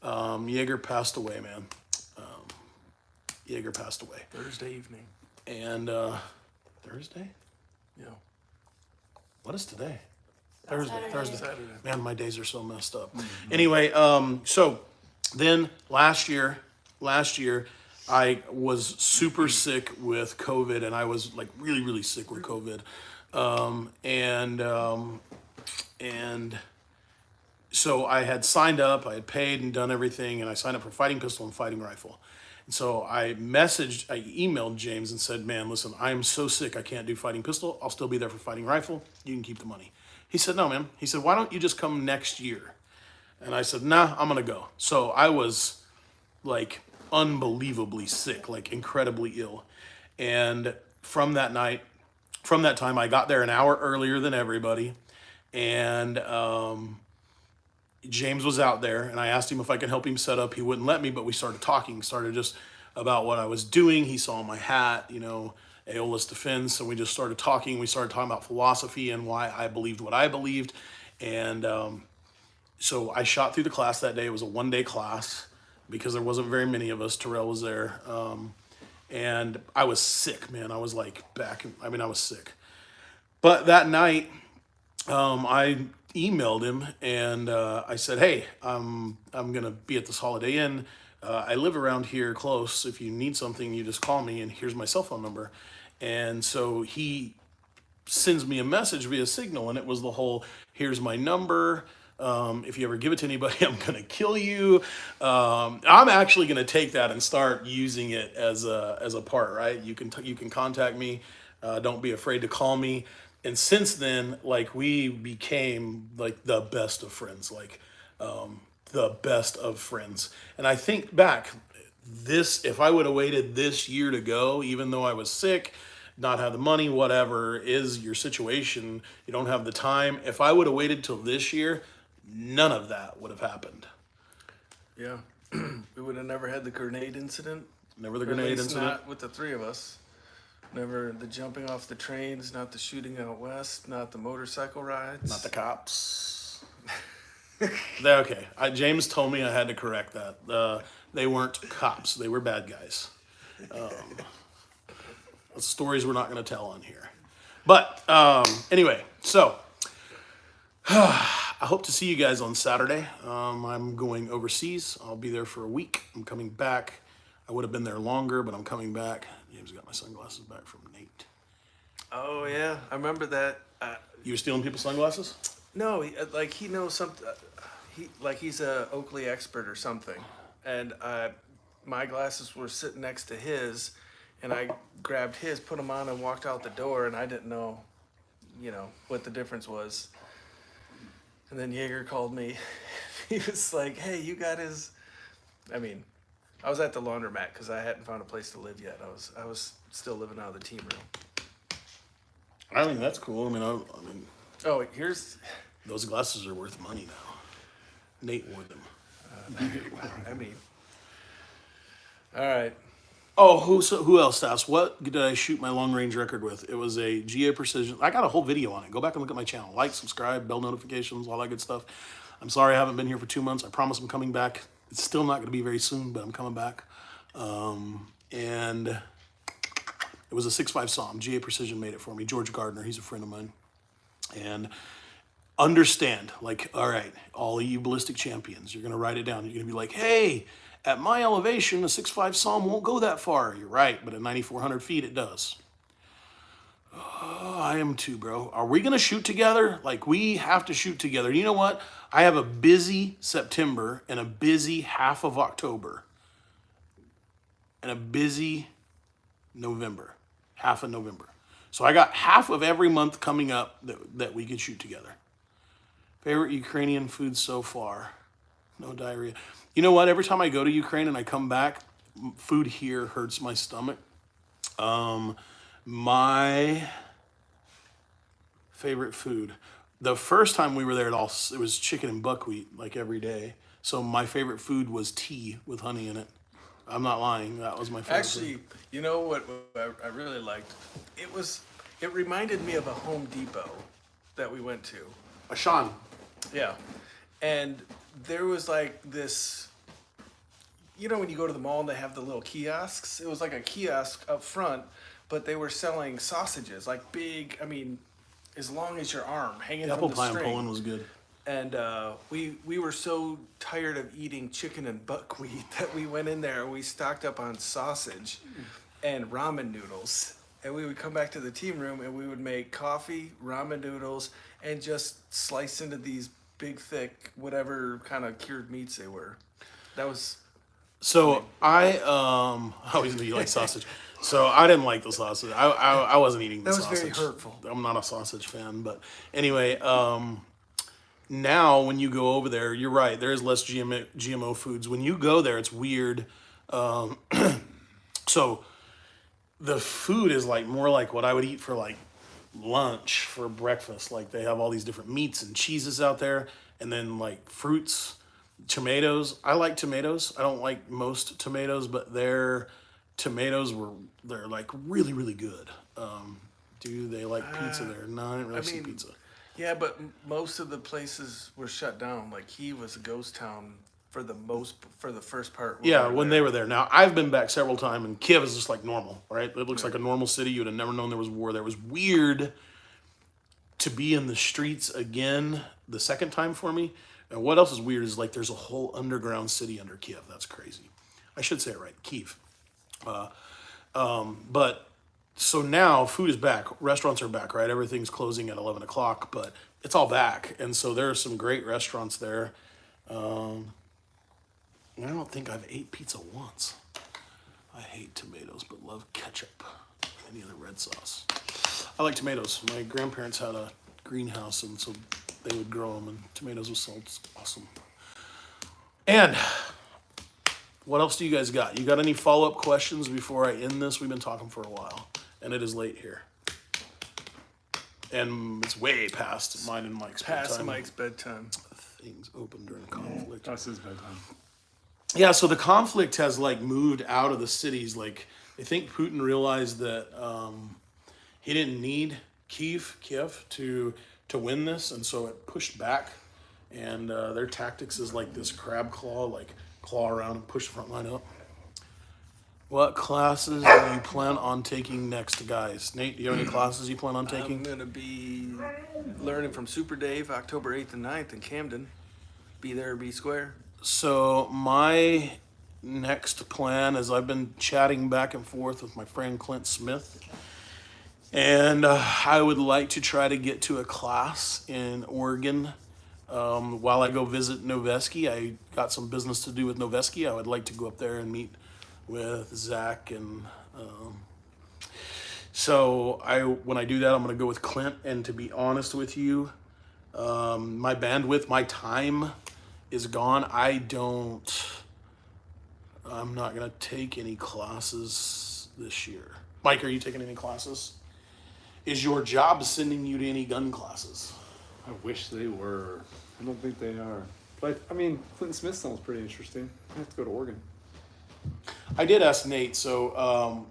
Speaker 1: Yeager passed away, man. Yeager passed away.
Speaker 2: Thursday evening.
Speaker 1: And Thursday?
Speaker 2: Yeah.
Speaker 1: What is today? Thursday.
Speaker 2: Saturday.
Speaker 1: Man, my days are so messed up. Anyway, so then last year, I was super sick with COVID, and I was like really, really sick with COVID. And so I had signed up, I had paid and done everything, and I signed up for fighting pistol and fighting rifle. And so I emailed James and said, man, listen, I am so sick, I can't do fighting pistol. I'll still be there for fighting rifle. You can keep the money. He said, no, man. He said, why don't you just come next year? And I said, nah, I'm going to go. So I was like unbelievably sick, like incredibly ill. And from that time, I got there an hour earlier than everybody. And James was out there, and I asked him if I could help him set up. He wouldn't let me, but we started talking, started just about what I was doing. He saw my hat, you know, Aeolus Defense, so we just started talking. We started talking about philosophy and why I believed what I believed. And so I shot through the class that day. It was a one-day class because there wasn't very many of us. Terrell was there. And I was sick, man. I was like I was sick. But that night, I emailed him and I said, hey, I'm going to be at this Holiday Inn. I live around here close. If you need something, you just call me, and here's my cell phone number. And so he sends me a message via Signal, and it was the whole, here's my number. If you ever give it to anybody, I'm going to kill you. I'm actually going to take that and start using it as a part, right? You can contact me. Don't be afraid to call me. And since then, like, we became like the best of friends, like the best of friends. And I think back, if I would have waited this year to go, even though I was sick, not have the money, whatever is your situation, you don't have the time. If I would have waited till this year, none of that would have happened.
Speaker 2: Yeah. We would have never had the grenade incident.
Speaker 1: Never the
Speaker 2: Or at
Speaker 1: grenade
Speaker 2: least
Speaker 1: incident.
Speaker 2: Not with the 3 of us. Never the jumping off the trains, not the shooting out west, not the motorcycle rides.
Speaker 1: Not the cops. Okay. James told me I had to correct that. They weren't cops. They were bad guys. Stories we're not going to tell on here. But anyway, so I hope to see you guys on Saturday. I'm going overseas. I'll be there for a week. I'm coming back. I would have been there longer, but I'm coming back. James got my sunglasses back from Nate.
Speaker 2: Oh yeah, I remember that.
Speaker 1: You were stealing people's sunglasses?
Speaker 2: No, he knows something. He's a Oakley expert or something, and my glasses were sitting next to his, and I grabbed his, put them on, and walked out the door, and I didn't know, what the difference was. And then Yeager called me. He was like, "Hey, you got his." I was at the laundromat because I hadn't found a place to live yet. I was still living out of the team room.
Speaker 1: I think that's cool. I mean,
Speaker 2: Oh, here's.
Speaker 1: those glasses are worth money now. Nate wore them.
Speaker 2: All right.
Speaker 1: Oh, who else asked? What did I shoot my long range record with? It was a GA Precision. I got a whole video on it. Go back and look at my channel. Like, subscribe, bell notifications, all that good stuff. I'm sorry I haven't been here for 2 months. I promise I'm coming back. It's still not going to be very soon, but I'm coming back. And it was a 6.5 SAUM. GA Precision made it for me. George Gardner, he's a friend of mine. And understand, all right, all of you ballistic champions, you're going to write it down. You're going to be like, hey, at my elevation, a 6.5 SAUM won't go that far. You're right, but at 9,400 feet, it does. Oh, I am too, bro. Are we going to shoot together? We have to shoot together. You know what? I have a busy September and a busy half of October and a busy November, half of November. So I got half of every month coming up that we could shoot together. Favorite Ukrainian food so far? No diarrhea. You know what? Every time I go to Ukraine and I come back, food here hurts my stomach. My favorite food. The first time we were there, it was chicken and buckwheat every day. So my favorite food was tea with honey in it. I'm not lying. That was my favorite.
Speaker 2: Actually,
Speaker 1: food.
Speaker 2: you know what I really liked? It reminded me of a Home Depot that we went to.
Speaker 1: Ashan.
Speaker 2: Yeah. And there was this, when you go to the mall and they have the little kiosks, it was like a kiosk up front, but they were selling sausages, big, as long as your arm, hanging
Speaker 1: Apple
Speaker 2: from the
Speaker 1: pie in
Speaker 2: string.
Speaker 1: Poland was good.
Speaker 2: And we were so tired of eating chicken and buckwheat that we went in there and we stocked up on sausage and ramen noodles. And we would come back to the team room and we would make coffee, ramen noodles, and just slice into these big, thick, whatever kind of cured meats they were. That was...
Speaker 1: So I always knew you like sausage. So I didn't like the sausage. I wasn't eating the sausage.
Speaker 2: That was very hurtful.
Speaker 1: I'm not a sausage fan, but anyway, now when you go over there, you're right. There is less GMO foods. When you go there, it's weird. So the food is more like what I would eat for lunch, for breakfast. They have all these different meats and cheeses out there, and then fruits. Tomatoes. I like tomatoes. I don't like most tomatoes, but their tomatoes they're really, really good. Do they like pizza there? No, I didn't really see pizza.
Speaker 2: Yeah, but most of the places were shut down. Kiev was a ghost town for the first part.
Speaker 1: Yeah, when they were there. Now, I've been back several times, and Kiev is just normal, right? It looks like a normal city. You would have never known there was war there. It was weird to be in the streets again the second time for me. And what else is weird is there's a whole underground city under Kiev. That's crazy. I should say it right, Kiev. But so now food is back. Restaurants are back, right? Everything's closing at 11 o'clock, but it's all back. And so there are some great restaurants there. I don't think I've ate pizza once. I hate tomatoes, but love ketchup. Any other red sauce. I like tomatoes. My grandparents had a greenhouse, and so they would grow them, and tomatoes with salt. It's awesome. And what else do you guys got? You got any follow-up questions before I end this? We've been talking for a while, and it is late here. And it's way past mine and Mike's bedtime.
Speaker 2: Past Mike's bedtime.
Speaker 1: Things open during conflict.
Speaker 3: That's his bedtime.
Speaker 1: Yeah, so the conflict has moved out of the cities. I think Putin realized that he didn't need Kiev to win this, and so it pushed back. And their tactics is like this crab claw, like claw around and push the front line up. What classes do you plan on taking next, guys? Nate, do you have any classes you plan on
Speaker 2: I'm
Speaker 1: taking?
Speaker 2: gonna be learning from Super Dave October 8th and 9th in Camden. Be there or be square.
Speaker 1: So my next plan is I've been chatting back and forth with my friend Clint Smith, and I would like to try to get to a class in Oregon while I go visit Noveski. I got some business to do with Noveski. I would like to go up there and meet with Zach, and so when I do that, I'm going to go with Clint. And to be honest with you, my bandwidth, my time is gone. I'm not going to take any classes this year. Mike, are you taking any classes? Is your job sending you to any gun classes?
Speaker 3: I wish they were. I don't think they are. But I mean, Clinton Smith sounds pretty interesting. I have to go to Oregon.
Speaker 1: I did ask Nate. So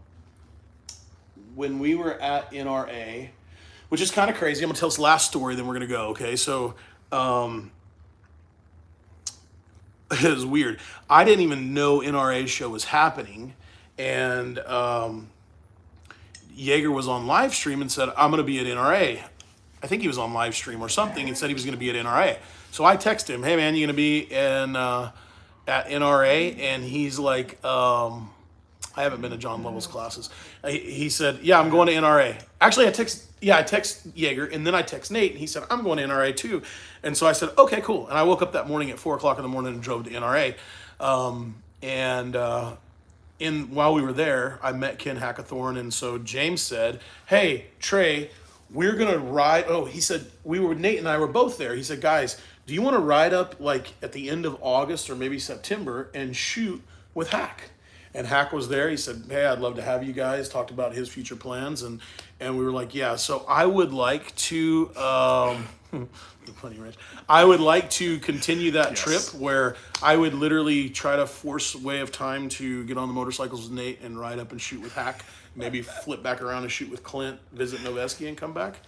Speaker 1: when we were at NRA, which is kind of crazy, I'm gonna tell this last story, then we're gonna go. Okay, so it was weird. I didn't even know NRA show was happening, and Yeager was on live stream and said, "I'm gonna be at NRA." I think he was on live stream or something and said he was gonna be at NRA. So I texted him, "Hey man, you gonna be in at NRA?" And he's like, I haven't been to John Lovell's classes. He said, "Yeah, I'm going to NRA." Actually, I text Yeager, and then I text Nate, and he said, "I'm going to NRA too." And so I said, "Okay, cool." And I woke up that morning at 4:00 in the morning and drove to NRA. While we were there, I met Ken Hackathorn, and so James said, "Hey, Trey, we're gonna ride." Oh, he said Nate and I were both there. He said, "Guys, do you want to ride up like at the end of August or maybe September and shoot with Hack?" And Hack was there. He said, "Hey, I'd love to have you guys." Talked about his future plans, and we were like, "Yeah." So I would like to. Funny, Rich. I would like to continue that trip where I would literally try to force a way of time to get on the motorcycles with Nate and ride up and shoot with Hack. Maybe flip back around and shoot with Clint, visit Noveski, and come back.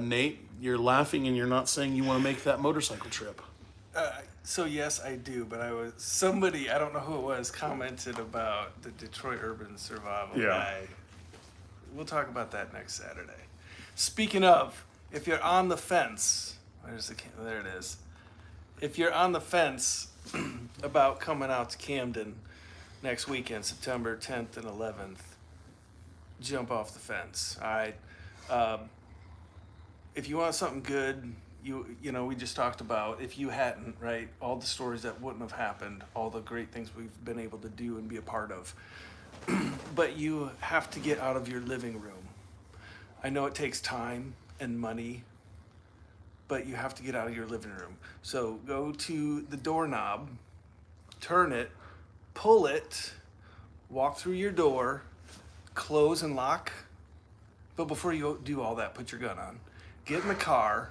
Speaker 1: Nate, you're laughing and you're not saying you want to make that motorcycle trip.
Speaker 2: So yes, I do, but somebody, I don't know who it was, commented about the Detroit Urban Survival guy. We'll talk about that next Saturday. Speaking of, if you're on the fence, there it is. If you're on the fence about coming out to Camden next weekend, September 10th and 11th, jump off the fence. All right. If you want something good, you know, we just talked about, if you hadn't, right, all the stories that wouldn't have happened, all the great things we've been able to do and be a part of. But you have to get out of your living room. I know it takes time and money, but you have to get out of your living room. So go to the doorknob, turn it, pull it, walk through your door, close and lock. But before you do all that, put your gun on. Get in the car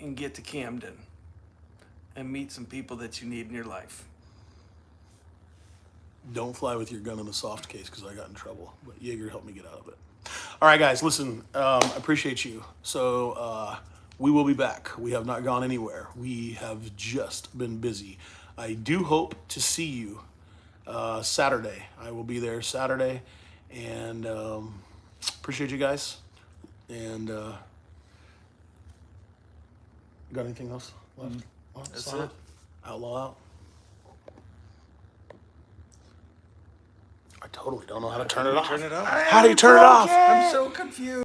Speaker 2: and get to Camden and meet some people that you need in your life.
Speaker 1: Don't fly with your gun in the soft case because I got in trouble. But Yeager helped me get out of it. All right, guys, listen, I appreciate you. So we will be back. We have not gone anywhere. We have just been busy. I do hope to see you Saturday. I will be there Saturday. And appreciate you guys. And got anything else left?
Speaker 2: That's
Speaker 1: Solid?
Speaker 2: it.
Speaker 1: Outlaw out. I totally don't know how to turn it off.
Speaker 2: Turn it off.
Speaker 1: How do you turn it off?
Speaker 2: I'm so confused.